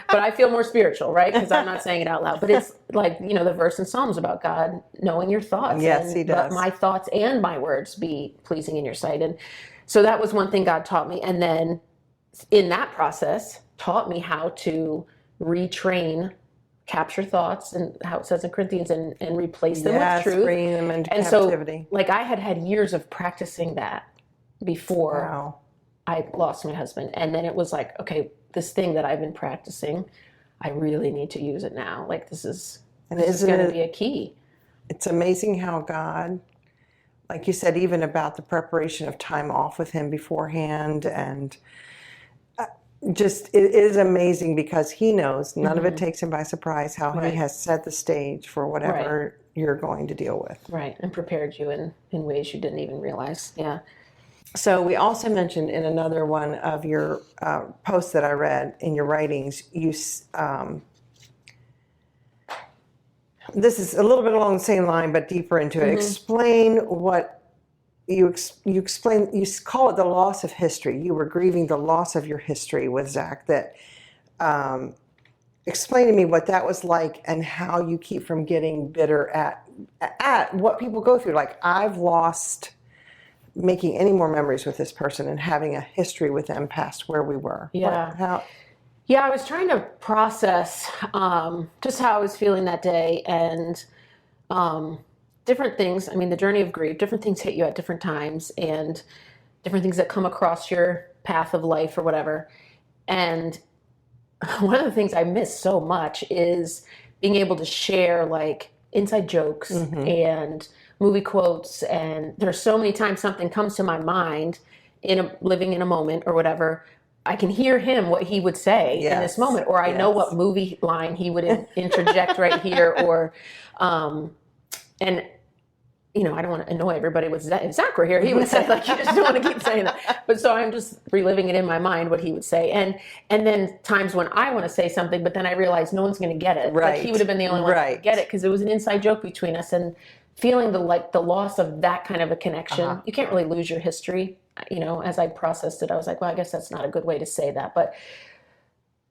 But I feel more spiritual, right? Because I'm not saying it out loud. But it's like, the verse in Psalms about God knowing your thoughts. Yes, he does. Let my thoughts and my words be pleasing in your sight. And so that was one thing God taught me. And then in that process, taught me how to retrain capture thoughts, and how it says in Corinthians, and replace them with truth. Bringing them into and captivity. So, like, I had years of practicing that before I lost my husband. And then it was like, okay, this thing that I've been practicing, I really need to use it now. Like, this is going to be a key. It's amazing how God, like you said, even about the preparation of time off with him beforehand, and just, it is amazing because he knows, none of it takes him by surprise, how he has set the stage for whatever you're going to deal with. Right, and prepared you in ways you didn't even realize. Yeah. So we also mentioned in another one of your posts that I read in your writings, this is a little bit along the same line, but deeper into it. Explain what you explain. You call it the loss of history. You were grieving the loss of your history with Zach. That explain to me what that was like, and how you keep from getting bitter at what people go through. Like, I've lost making any more memories with this person and having a history with them past where we were. Yeah. Yeah, I was trying to process just how I was feeling that day, and different things. I mean, the journey of grief, different things hit you at different times, and different things that come across your path of life or whatever. And one of the things I miss so much is being able to share, like, inside jokes and movie quotes. And there's so many times something comes to my mind living in a moment or whatever. I can hear him, what he would say in this moment, or I know what movie line he would interject right here, or, and I don't want to annoy everybody with Zach. If Zach were here, he would say, like, you just don't want to keep saying that. But so I'm just reliving it in my mind, what he would say. And then times when I want to say something, but then I realize no one's going to get it. Right. Like, he would have been the only one who would get it, because it was an inside joke between us. And feeling the loss of that kind of a connection. You can't really lose your history. As I processed it, I was like, well, I guess that's not a good way to say that. But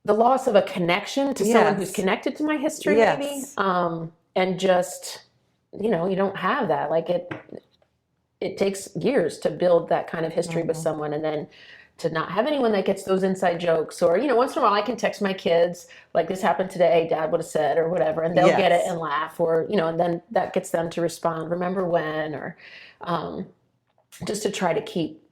the loss of a connection to someone who's connected to my history, maybe, and just, you don't have that. Like, it takes years to build that kind of history with someone, and then to not have anyone that gets those inside jokes, or, once in a while I can text my kids, like, this happened today, Dad would have said, or whatever, and they'll get it and laugh, or, and then that gets them to respond, remember when, or just to try to keep,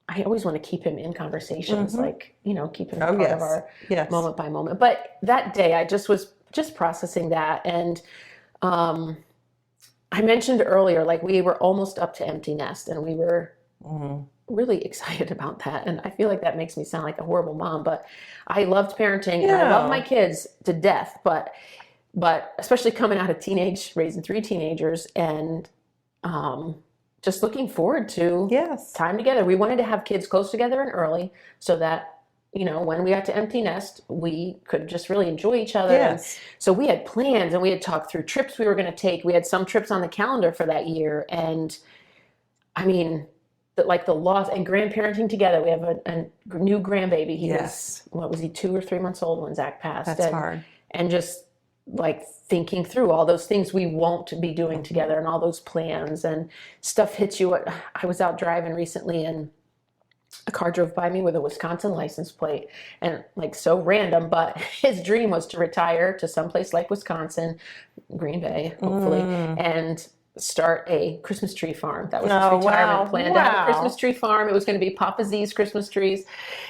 I always want to keep him in conversations, like, keep him part of our moment by moment. But that day I was just processing that. And I mentioned earlier, like, we were almost up to empty nest, and we were really excited about that. And I feel like that makes me sound like a horrible mom, but I loved parenting and I love my kids to death, but especially coming out of raising 3 teenagers, and just looking forward to time together. We wanted to have kids close together and early, so that, when we got to empty nest, we could just really enjoy each other. And so we had plans, and we had talked through trips we were going to take. We had some trips on the calendar for that year. And I mean, the loss and grandparenting together. We have a new grandbaby. He was he 2 or 3 months old when Zach passed? That's hard. And just, like, thinking through all those things we won't be doing together, and all those plans, and stuff hits you. I was out driving recently, and a car drove by me with a Wisconsin license plate, and, like, so random, but his dream was to retire to someplace like Wisconsin, Green Bay, hopefully, and start a Christmas tree farm. That was his retirement plan, to have a Christmas tree farm. It was going to be Papa Z's Christmas trees.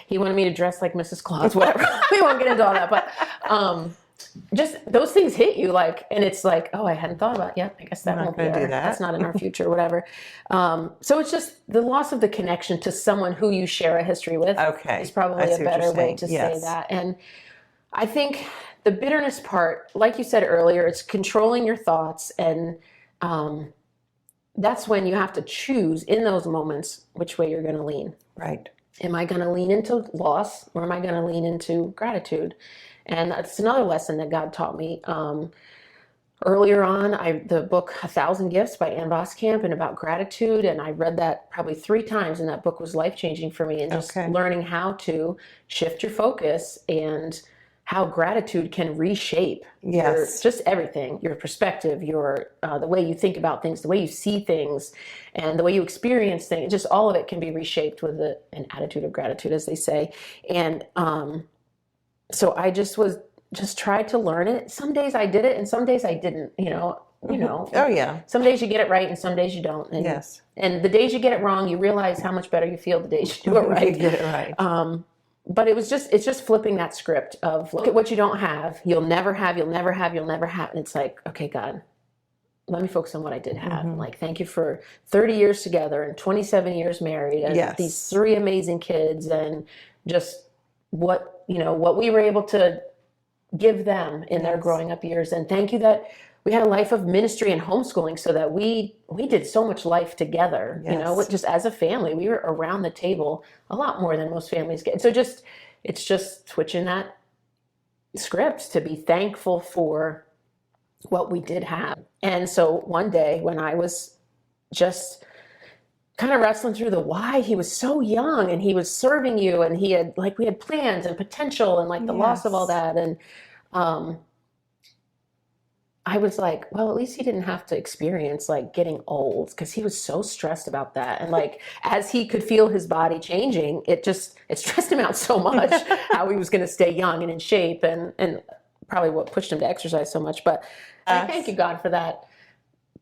He wanted me to dress like Mrs. Claus, whatever. We won't get into all that, but just those things hit you like, and it's like, oh, I hadn't thought about, I guess that I'm not won't be gonna do there. that. That's not in our future, whatever. So it's just the loss of the connection to someone who you share a history with. Okay. Is I probably see a what better you're way saying. to Yes. say that. And I think the bitterness part, like you said earlier, it's controlling your thoughts, and that's when you have to choose in those moments which way you're going to lean. Right. Am I going to lean into loss, or am I going to lean into gratitude? And that's another lesson that God taught me. Earlier on, the book 1,000 Gifts by Ann Voskamp, and about gratitude, and I read that probably 3 times, and that book was life-changing for me, and just learning how to shift your focus and how gratitude can reshape just everything, your perspective, your the way you think about things, the way you see things, and the way you experience things. Just all of it can be reshaped with an attitude of gratitude, as they say. And so I just tried to learn it. Some days I did it, and some days I didn't. Oh yeah. Some days you get it right, and some days you don't. And, Yes. And the days you get it wrong, you realize how much better you feel the days you do it right. You get it right. But it's just flipping that script of, look at what you don't have, you'll never have. And it's like, okay, God, let me focus on what I did have. Like, thank you for 30 years together and 27 years married, and these 3 amazing kids, and just what we were able to give them in their growing up years. And thank you that we had a life of ministry and homeschooling, so that we did so much life together, just as a family. We were around the table a lot more than most families get. So it's just switching that script to be thankful for what we did have. And so one day when I was just kind of wrestling through the why, he was so young and he was serving you, and we had plans and potential, and like the loss of all that. And I was like, well, at least he didn't have to experience like getting old, because he was so stressed about that. And like, as he could feel his body changing, it stressed him out so much how he was going to stay young and in shape, and probably what pushed him to exercise so much. But I thank you, God, for that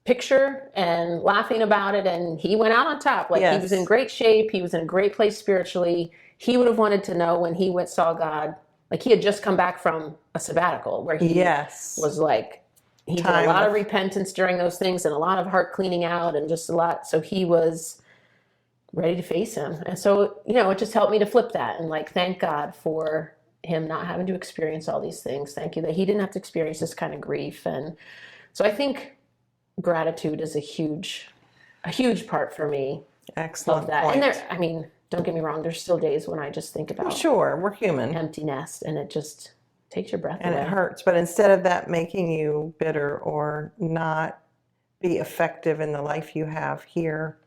picture and laughing about it. And he went out on top. Like, he was in great shape. He was in a great place spiritually. He would have wanted to know when he saw God, like he had just come back from a sabbatical where he was like, he did a lot of repentance during those things, and a lot of heart cleaning out, and just a lot. So he was ready to face him. And so, it just helped me to flip that and like, thank God for him not having to experience all these things. Thank you that he didn't have to experience this kind of grief. And so I think gratitude is a huge part for me. Excellent of that. point. And don't get me wrong, there's still days when I just think about we're human. Empty nest, and it just takes your breath and away. It hurts. But instead of that making you bitter or not be effective in the life you have here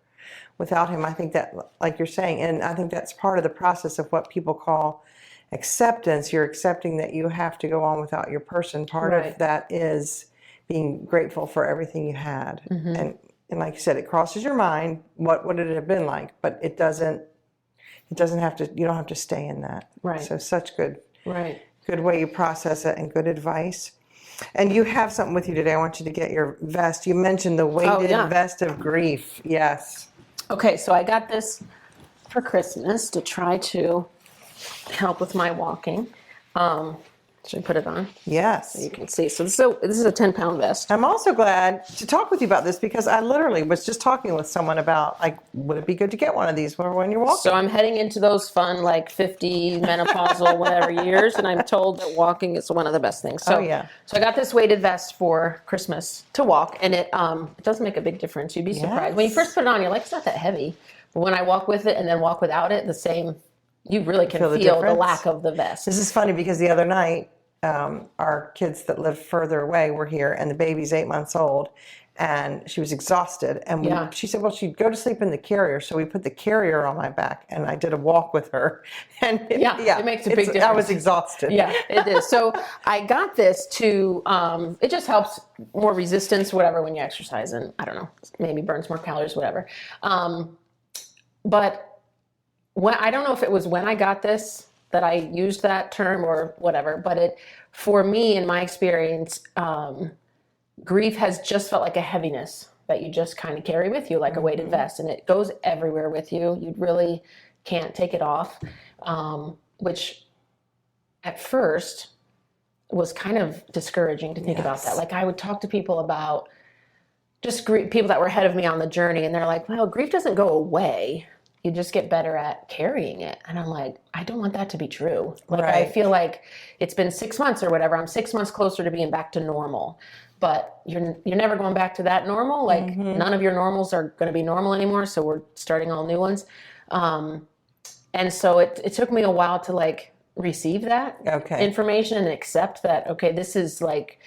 without him, I think that, like you're saying, and I think that's part of the process of what people call acceptance. You're accepting that you have to go on without your person. Part of that is being grateful for everything you had. And like you said, it crosses your mind, what would it have been like? But it doesn't have to, you don't have to stay in that. Right. So such good Good way you process it, and good advice. And you have something with you today. I want you to get your vest. You mentioned the weighted vest of grief. Yes. Okay, so I got this for Christmas to try to help with my walking. Should I put it on? Yes. So you can see. So this is a 10-pound vest. I'm also glad to talk with you about this, because I literally was just talking with someone about, like, would it be good to get one of these when you're walking? So I'm heading into those fun, like 50 menopausal whatever years, and I'm told that walking is one of the best things. So, So I got this weighted vest for Christmas to walk, and it does make a big difference. You'd be surprised. When you first put it on, you're like, it's not that heavy. But when I walk with it and then walk without it, you really can feel the lack of the vest. This is funny, because the other night, our kids that live further away were here, and the baby's 8 months old, and she was exhausted. And she said, well, she'd go to sleep in the carrier. So we put the carrier on my back, and I did a walk with her. And it makes a big difference. I was exhausted. Yeah, it is. So I got this to, it just helps more resistance, whatever, when you exercise, and I don't know, maybe burns more calories, whatever. But I don't know if it was when I got this that I used that term or whatever, but for me, in my experience, grief has just felt like a heaviness that you just kind of carry with you, like a weighted vest, and it goes everywhere with you. You really can't take it off, which at first was kind of discouraging to think about Yes. that. Like I would talk to people about just grief, people that were ahead of me on the journey, and they're like, well, grief doesn't go away. You just get better at carrying it. And I'm like, I don't want that to be true. Like, I Right. feel like it's been 6 months or whatever. I'm 6 months closer to being back to normal, but you're never going back to that normal. Like none of your normals are going to be normal anymore. So we're starting all new ones. And so it took me a while to like receive that information and accept that, okay, this is like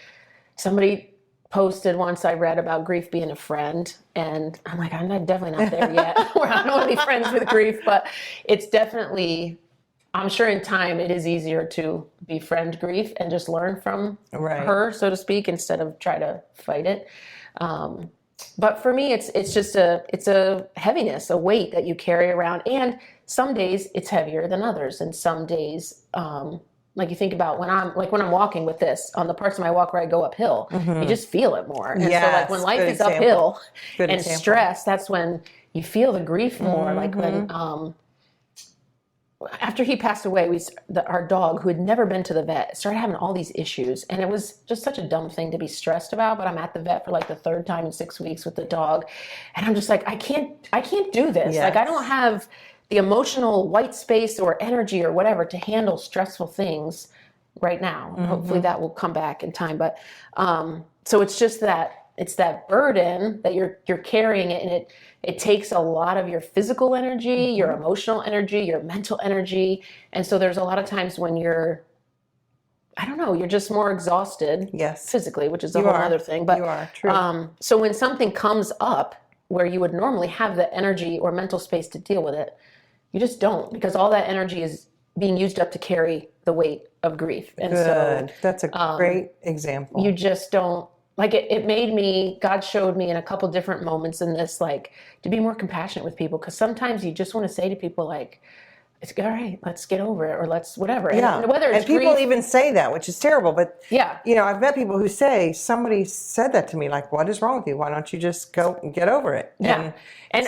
somebody posted once I read about grief being a friend, and I'm like, I'm definitely not there yet where I don't want to be friends with grief, but it's definitely, I'm sure in time it is easier to befriend grief and just learn from her, so to speak, instead of try to fight it. But for me, it's just a heaviness, a weight that you carry around, and some days it's heavier than others, and some days, like you think about when I'm walking with this, on the parts of my walk where I go uphill, you just feel it more. And so like when life is uphill and stress, that's when you feel the grief more. Like when, after he passed away, our dog, who had never been to the vet, started having all these issues. And it was just such a dumb thing to be stressed about. But I'm at the vet for like the third time in 6 weeks with the dog. And I'm just like, I can't do this. Like I don't have the emotional white space or energy or whatever to handle stressful things right now. Hopefully that will come back in time. But so it's just that it's that burden that you're carrying it, and it takes a lot of your physical energy, your emotional energy, your mental energy. And so there's a lot of times when you're just more exhausted physically, which is a whole other thing. But you are, true. So when something comes up where you would normally have the energy or mental space to deal with it, you just don't, because all that energy is being used up to carry the weight of grief. And so that's a great example. You just don't, like it made me, God showed me in a couple different moments in this, like to be more compassionate with people. Because sometimes you just want to say to people like, it's all right, let's get over it, or let's whatever. And whether it's people grief, even say that, which is terrible. But I've met people who say, somebody said that to me, like, what is wrong with you? Why don't you just go and get over it? And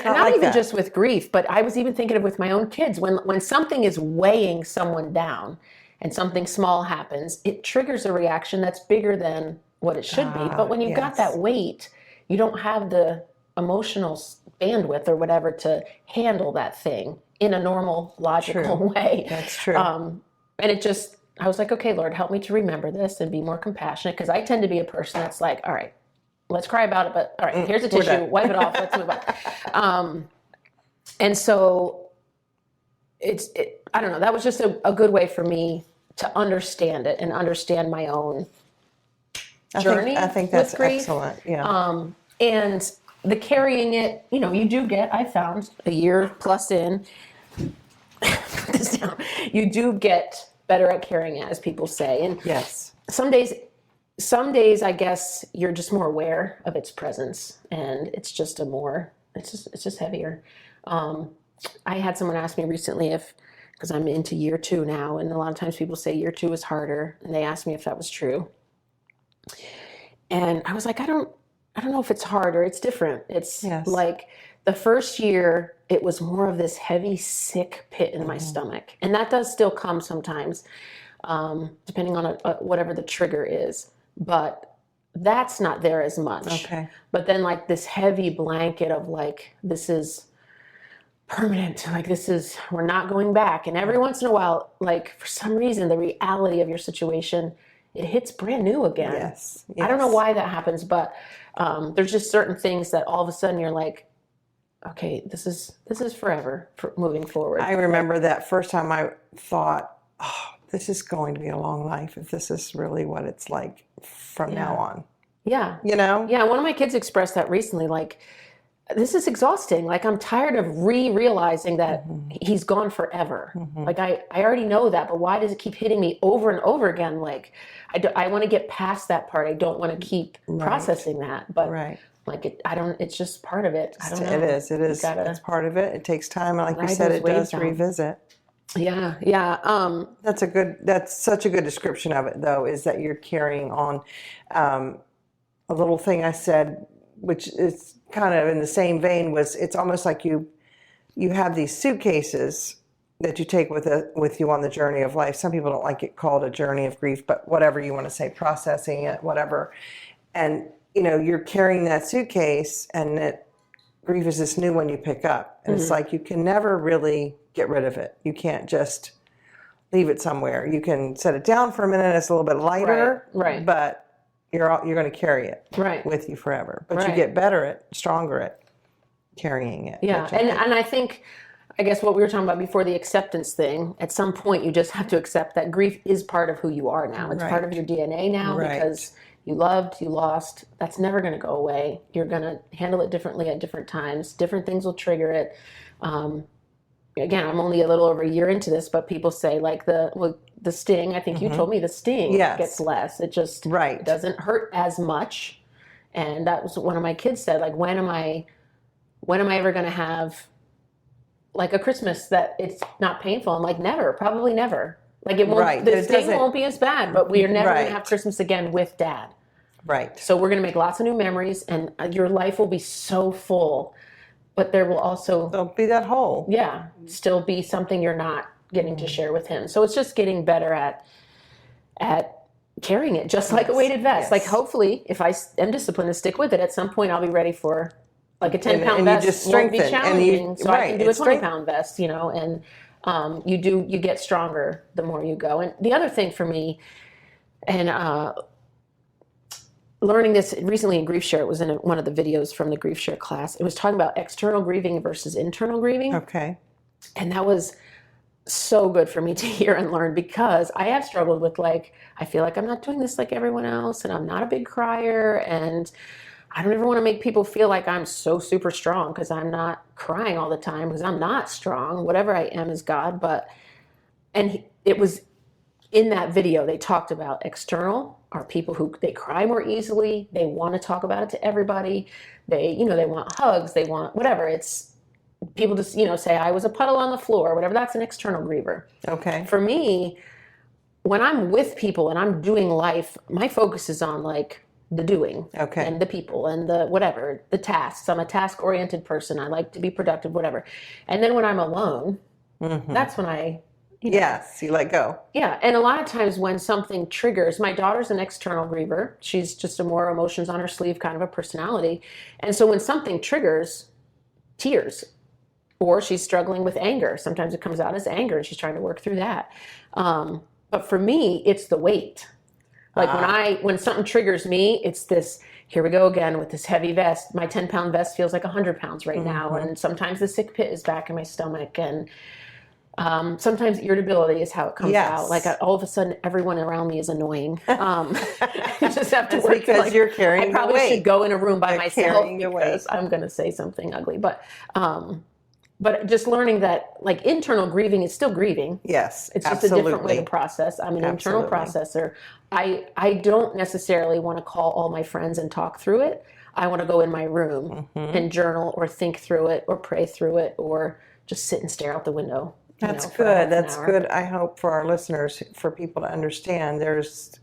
not like even that. just with grief, but I was even thinking of with my own kids, when something is weighing someone down and something small happens, it triggers a reaction that's bigger than what it should be. But when you've got that weight, you don't have the emotional bandwidth or whatever to handle that thing in a normal, logical way. That's true. And I was like, okay, Lord, help me to remember this and be more compassionate, because I tend to be a person that's like, all right, let's cry about it, but all right, here's a tissue, wipe it off, let's move on. And so I don't know, that was just a good way for me to understand it and understand my own journey. I think that's with grief. excellent. Yeah. And the carrying it, you do get, I found a year plus in, put this down, you do get better at carrying it, as people say. And some days I guess you're just more aware of its presence, and it's just it's just heavier. I had someone ask me recently because I'm into year 2 now, and a lot of times people say year 2 is harder, and they asked me if that was true. And I was like, I don't know if it's hard or it's different. It's like the first year, it was more of this heavy, sick pit in my stomach. And that does still come sometimes, depending on whatever the trigger is. But that's not there as much. Okay. But then like this heavy blanket of like, this is permanent. Like we're not going back. And every once in a while, like for some reason, the reality of your situation, it hits brand new again. Yes. I don't know why that happens, but there's just certain things that all of a sudden you're like, okay, this is forever moving forward. I remember that first time I thought, oh, this is going to be a long life if this is really what it's like from now on. Yeah. Yeah, one of my kids expressed that recently, like, this is exhausting. Like, I'm tired of realizing that he's gone forever. Like, I already know that, but why does it keep hitting me over and over again? Like, I want to get past that part. I don't want to keep processing that. But like, it's just part of it. I don't know. It is. It's part of it. It takes time. And like you said, it does revisit. Yeah. That's such a good description of it, though, is that you're carrying on. A little thing I said, which is kind of in the same vein, was it's almost like you have these suitcases that you take with you on the journey of life. Some people don't like it called a journey of grief, but whatever you want to say, processing it, whatever. And, you're carrying that suitcase, and grief is this new one you pick up. And it's like you can never really get rid of it. You can't just leave it somewhere. You can set it down for a minute. It's a little bit lighter, right. But you're going to carry it with you forever. But you get better at, stronger at carrying it. Yeah, and I think, I guess what we were talking about before, the acceptance thing, at some point you just have to accept that grief is part of who you are now. It's part of your DNA now because you loved, you lost. That's never going to go away. You're going to handle it differently at different times. Different things will trigger it. Again, I'm only a little over a year into this, but people say like the sting, I think you told me the sting gets less. It just doesn't hurt as much. And that was one of my kids said, like, when am I ever going to have like a Christmas that it's not painful? I'm like, never, probably never. Like it won't, the sting won't be as bad, but we are never going to have Christmas again with Dad. Right. So we're going to make lots of new memories, and your life will be so full, but there will also... There'll be that hole. Yeah. Still be something you're not getting to share with him. So it's just getting better at carrying it, just like a weighted vest. Like hopefully, if I am disciplined to stick with it, at some point I'll be ready for like a 10-pound vest. You just strengthen. Won't be challenging, so I can do a 20-pound vest, and you get stronger the more you go. And the other thing for me, and learning this recently in Grief Share, it was in one of the videos from the Grief Share class. It was talking about external grieving versus internal grieving. Okay. And that was so good for me to hear and learn, because I have struggled with, like, I feel like I'm not doing this like everyone else, and I'm not a big crier, and I don't ever want to make people feel like I'm so super strong because I'm not crying all the time, because I'm not strong. Whatever I am is God. It was in that video, they talked about external are people who they cry more easily. They want to talk about it to everybody. They want hugs. They want whatever. It's people just, say I was a puddle on the floor, whatever. That's an external griever. Okay. For me, when I'm with people and I'm doing life, my focus is on like the doing and the people and the whatever, the tasks. I'm a task-oriented person. I like to be productive, whatever. And then when I'm alone, that's when I... Yes, you let go. Yeah, and a lot of times when something triggers, my daughter's an external griever. She's just a more emotions on her sleeve kind of a personality. And so when something triggers, tears, or she's struggling with anger. Sometimes it comes out as anger and she's trying to work through that. But for me, it's the weight. Like when something triggers me, it's this, here we go again with this heavy vest. My 10-pound vest feels like 100 pounds right now. And sometimes the sick pit is back in my stomach. And sometimes irritability is how it comes out. Like all of a sudden, everyone around me is annoying. You just have to work because you're carrying. I probably should go in a room by myself because weight. I'm going to say something ugly. But just learning that like internal grieving is still grieving. Yes, it's just a different way to process. I'm an internal processor. I don't necessarily want to call all my friends and talk through it. I want to go in my room and journal or think through it or pray through it or just sit and stare out the window. That's good. That's good. I hope for our listeners, for people to understand there's,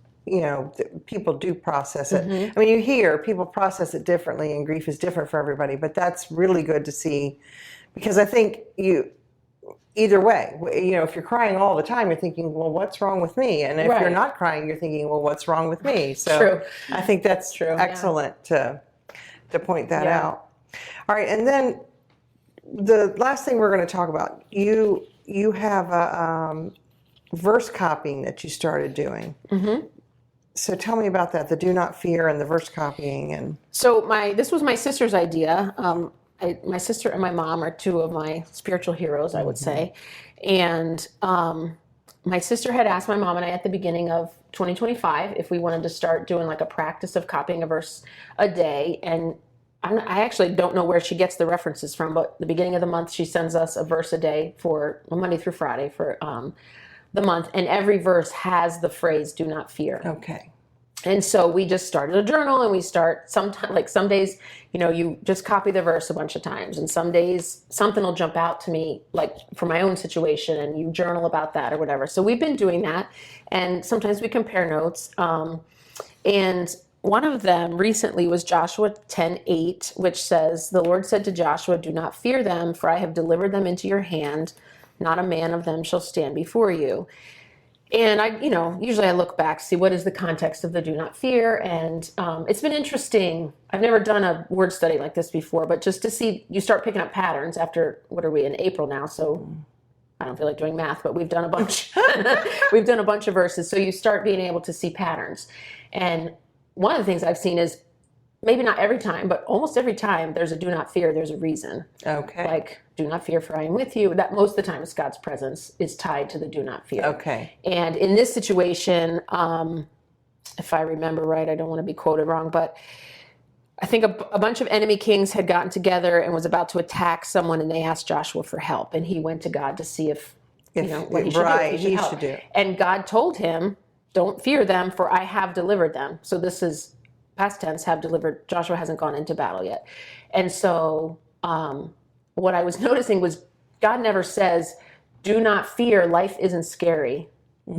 people do process it. I mean, you hear people process it differently and grief is different for everybody, but that's really good to see because I think either way, if you're crying all the time, you're thinking, well, what's wrong with me? And if you're not crying, you're thinking, well, what's wrong with me? So I think that's excellent to point that out. All right. And then the last thing we're going to talk about, you have a verse copying that you started doing. So tell me about that, the do not fear and the verse copying. And so this was my sister's idea. My sister and my mom are two of my spiritual heroes, I would say. And my sister had asked my mom and I at the beginning of 2025 if we wanted to start doing like a practice of copying a verse a day. And I actually don't know where she gets the references from, but the beginning of the month, she sends us a verse a day for Monday through Friday for the month. And every verse has the phrase, do not fear. Okay. And so we just started a journal and we start some days, you just copy the verse a bunch of times. And some days something will jump out to me, like for my own situation, and you journal about that or whatever. So we've been doing that. And sometimes we compare notes. And one of them recently was Joshua 10:8, which says, the Lord said to Joshua, do not fear them, for I have delivered them into your hand. not a man of them shall stand before you. And I, usually I look back, see what is the context of the do not fear. And it's been interesting. I've never done a word study like this before, but just to see, you start picking up patterns after, what are we in April now? So I don't feel like doing math, but we've done a bunch. We've done a bunch of verses. So you start being able to see patterns. And one of the things I've seen is, maybe not every time, but almost every time there's a do not fear, there's a reason. Okay. Like, do not fear, for I am with you. That most of the time is God's presence is tied to the do not fear. Okay. And in this situation, if I remember right, I don't want to be quoted wrong, but I think a bunch of enemy kings had gotten together and was about to attack someone, and they asked Joshua for help. And he went to God to see if what he should do. If he should do. And God told him, don't fear them, for I have delivered them. So this is past tense, have delivered. Joshua hasn't gone into battle yet. And so what I was noticing was God never says, do not fear, life isn't scary.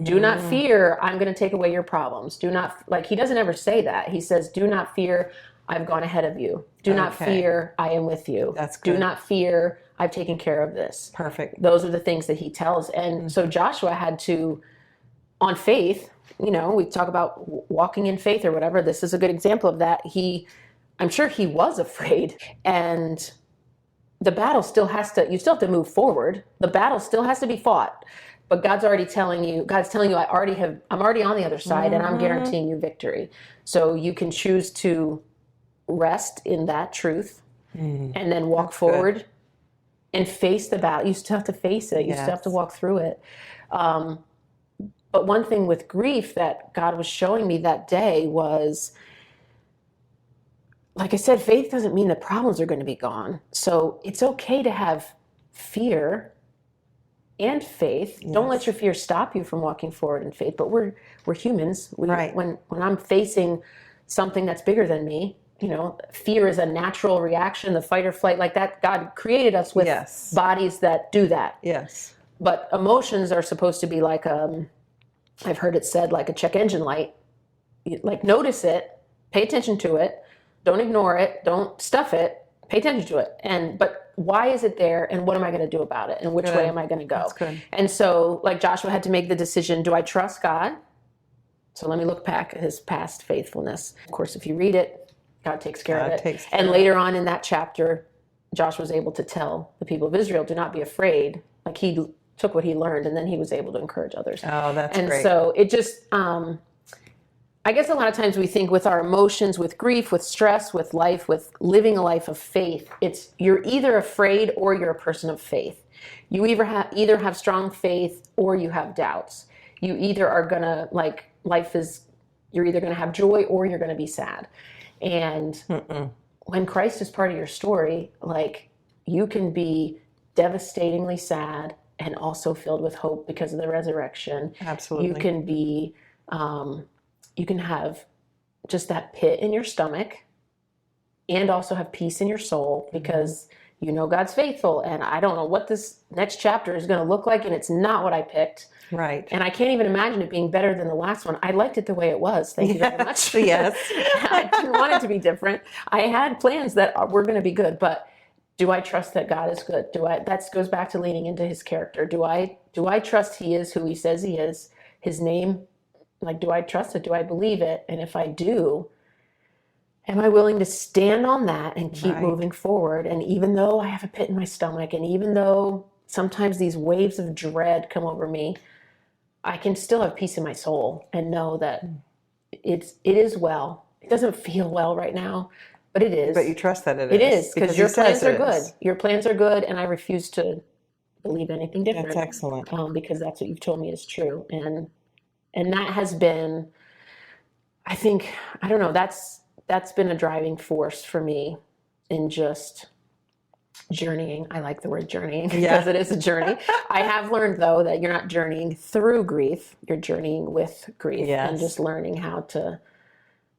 Do not fear, I'm going to take away your problems. Do not, he doesn't ever say that. He says, do not fear, I've gone ahead of you. Do not fear, I am with you. That's good. Do not fear, I've taken care of this. Perfect. Those are the things that he tells. And so Joshua had to, on faith, we talk about walking in faith or whatever. This is a good example of that. I'm sure he was afraid, and the battle still you still have to move forward. The battle still has to be fought, but God's telling you, I'm already on the other side, and I'm guaranteeing you victory. So you can choose to rest in that truth and then walk forward and face the battle. You still have to face it. You still have to walk through it. But one thing with grief that God was showing me that day was, like I said, faith doesn't mean the problems are going to be gone. So it's okay to have fear and faith. Yes. Don't let your fear stop you from walking forward in faith. But we're humans. Right. When I'm facing something that's bigger than me, fear is a natural reaction, the fight or flight, like that. God created us with bodies that do that. Yes. But emotions are supposed to be like I've heard it said like a check engine light. Notice it, pay attention to it, don't ignore it, don't stuff it, pay attention to it. But why is it there, and what am I going to do about it, and which way am I going to go? That's good. And so Joshua had to make the decision, do I trust God? So let me look back at his past faithfulness. Of course, if you read it, God takes care of it. And later on in that chapter, Joshua was able to tell the people of Israel, do not be afraid. He took what he learned, and then he was able to encourage others. Oh, that's great. And so it just, I guess a lot of times we think with our emotions, with grief, with stress, with life, with living a life of faith, you're either afraid or you're a person of faith. You either have strong faith or you have doubts. You either are gonna, you're either gonna have joy or you're gonna be sad. And when Christ is part of your story, you can be devastatingly sad and also filled with hope because of the resurrection. Absolutely. You can be, you can have just that pit in your stomach and also have peace in your soul because God's faithful, and I don't know what this next chapter is going to look like, and it's not what I picked. Right. And I can't even imagine it being better than the last one. I liked it the way it was. Thank you very much. Yes. I didn't want it to be different. I had plans that were going to be good, but do I trust that God is good? That goes back to leaning into his character. Do I trust he is who he says he is? His name, do I trust it? Do I believe it? And if I do, am I willing to stand on that and keep moving forward? And even though I have a pit in my stomach, and even though sometimes these waves of dread come over me, I can still have peace in my soul and know that it is well. It doesn't feel well right now, but it is. But you trust that it is. It is, because your plans are good. Your plans are good, and I refuse to believe anything different. That's excellent. Because that's what you've told me is true. And that has been, I think, I don't know, that's been a driving force for me in just journeying. I like the word journeying because it is a journey. I have learned, though, that you're not journeying through grief. You're journeying with grief and just learning how to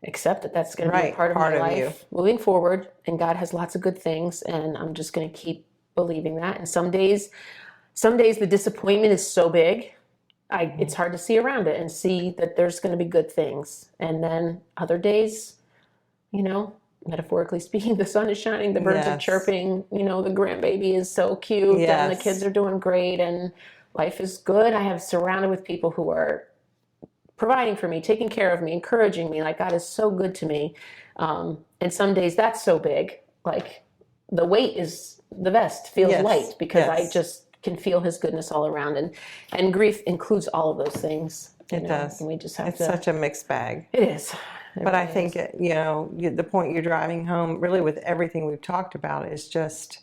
accept that that's going to be a part of my life moving forward. And God has lots of good things, and I'm just going to keep believing that. And some days the disappointment is so big, it's hard to see around it and see that there's going to be good things. And then other days, metaphorically speaking, the sun is shining, the birds are Yes. chirping, the grandbaby is so cute, and the Yes. kids are doing great, and life is good. I have surrounded with people who are providing for me, taking care of me, encouraging me. Like, God is so good to me. And some days that's so big. Like, the weight is, the vest feels Yes. light because I Yes. just can feel his goodness all around. And grief includes all of those things. It does. And we just have It's to. such a mixed bag. It is. It But I really think, is. the point you're driving home, really with everything we've talked about, is just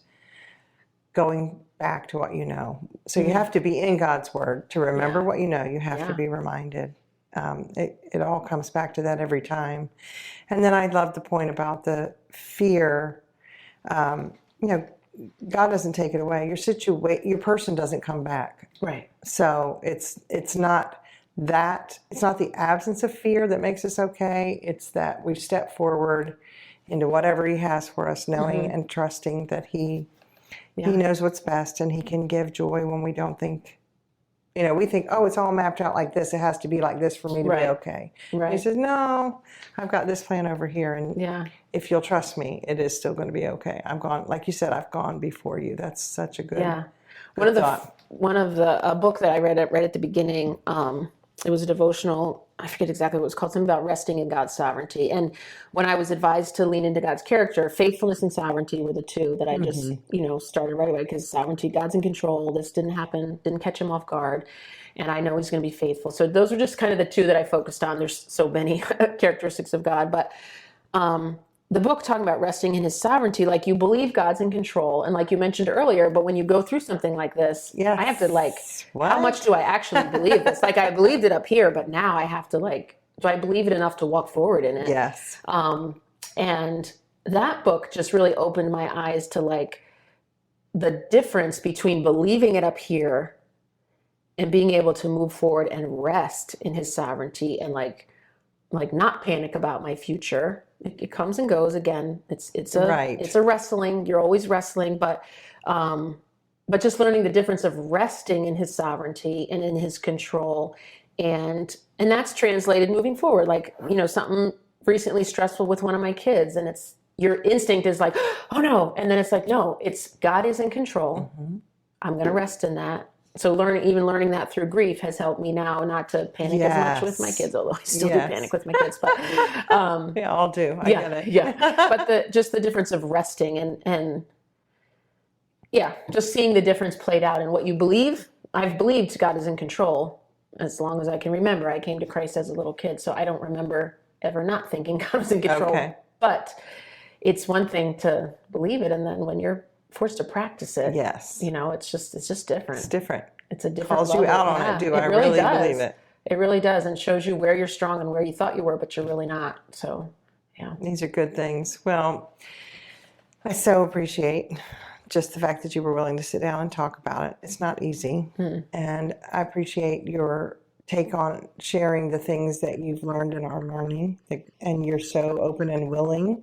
going back to what you know. So you have to be in God's Word to remember what you know. You have to Yeah. be reminded. It all comes back to that every time. And then I love the point about the fear. God doesn't take it away. Your person doesn't come back. Right. So it's not the absence of fear that makes us okay. It's that we step forward into whatever He has for us, knowing and trusting that He knows what's best, and He can give joy when we don't think. We think, oh, it's all mapped out like this. It has to be like this for me to be okay. Right. He says, no, I've got this plan over here, and if you'll trust me, it is still going to be okay. Like you said, I've gone before you. That's such a good. Yeah. Good thought. A book that I read right at the beginning, it was a devotional. I forget exactly what it was called, something about resting in God's sovereignty. And when I was advised to lean into God's character, faithfulness and sovereignty were the two that I just, started right away, because sovereignty, God's in control. This didn't happen, didn't catch Him off guard. And I know He's going to be faithful. So those were just kind of the two that I focused on. There's so many characteristics of God, but the book talking about resting in His sovereignty, like, you believe God's in control. And like you mentioned earlier, but when you go through something like this, I have to how much do I actually believe this? Like, I believed it up here, but now I have to do I believe it enough to walk forward in it? Yes. And that book just really opened my eyes to the difference between believing it up here and being able to move forward and rest in His sovereignty and not panic about my future. It comes and goes again. It's a wrestling. You're always wrestling, but just learning the difference of resting in His sovereignty and in His control, and that's translated moving forward. Something recently stressful with one of my kids, and it's your instinct is like, oh no, and then it's like, no, it's God is in control. Mm-hmm. I'm going to rest in that. So learning that through grief has helped me now not to panic as much with my kids, although I still do panic with my kids. But we all do. I get it. Yeah. But just the difference of resting and just seeing the difference played out in what you believe. I've believed God is in control as long as I can remember. I came to Christ as a little kid, so I don't remember ever not thinking God was in control. Okay. But it's one thing to believe it, and then when you're forced to practice it. Yes. It's just different. It's different. It's a different Calls level. You out on it. Do I really believe it? It really does, and shows you where you're strong and where you thought you were, but you're really not. So, yeah. These are good things. Well, I so appreciate just the fact that you were willing to sit down and talk about it. It's not easy. And I appreciate your take on sharing the things that you've learned and are learning, and you're so open and willing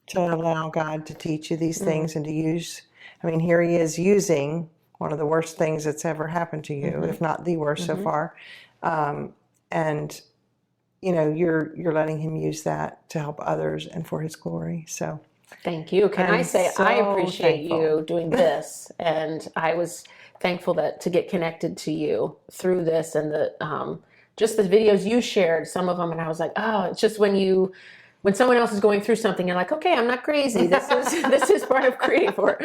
to allow God to teach you these things and to use. Here He is using one of the worst things that's ever happened to you, if not the worst so far. And you're letting Him use that to help others and for His glory. So thank you. Can I say I appreciate you doing this, and I was thankful to get connected to you through this, and the just the videos you shared, some of them, and I was like, oh, it's just when someone else is going through something, you're like, okay, I'm not crazy. This is part of grief, or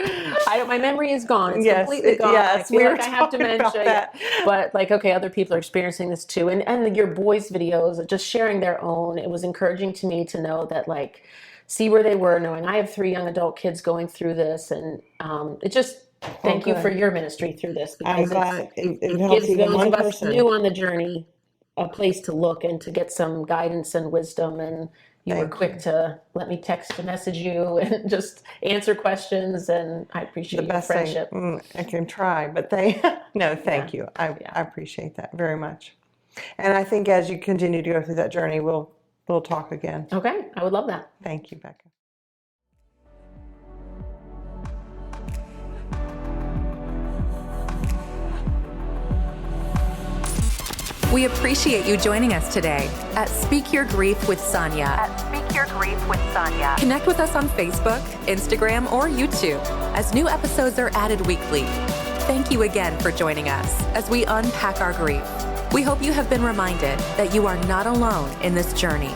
my memory is gone. It's completely gone. Yes, I feel like I have dementia. But okay, other people are experiencing this too. And your boys' videos, just sharing their own, it was encouraging to me to know that see where they were, knowing I have 3 young adult kids going through this, and it just thank you for your ministry through this, because I'm glad it gives those of us new on the journey a place to look and to get some guidance and wisdom. And you were quick to let me text to message you and just answer questions, and I appreciate your friendship. I can try, but thank you. I appreciate that very much. And I think as you continue to go through that journey, we'll talk again. Okay, I would love that. Thank you, Bekah. We appreciate you joining us today at Speak Your Grief with Sonia. Your Grief with Sonia. Connect with us on Facebook, Instagram, or YouTube as new episodes are added weekly. Thank you again for joining us as we unpack our grief. We hope you have been reminded that you are not alone in this journey.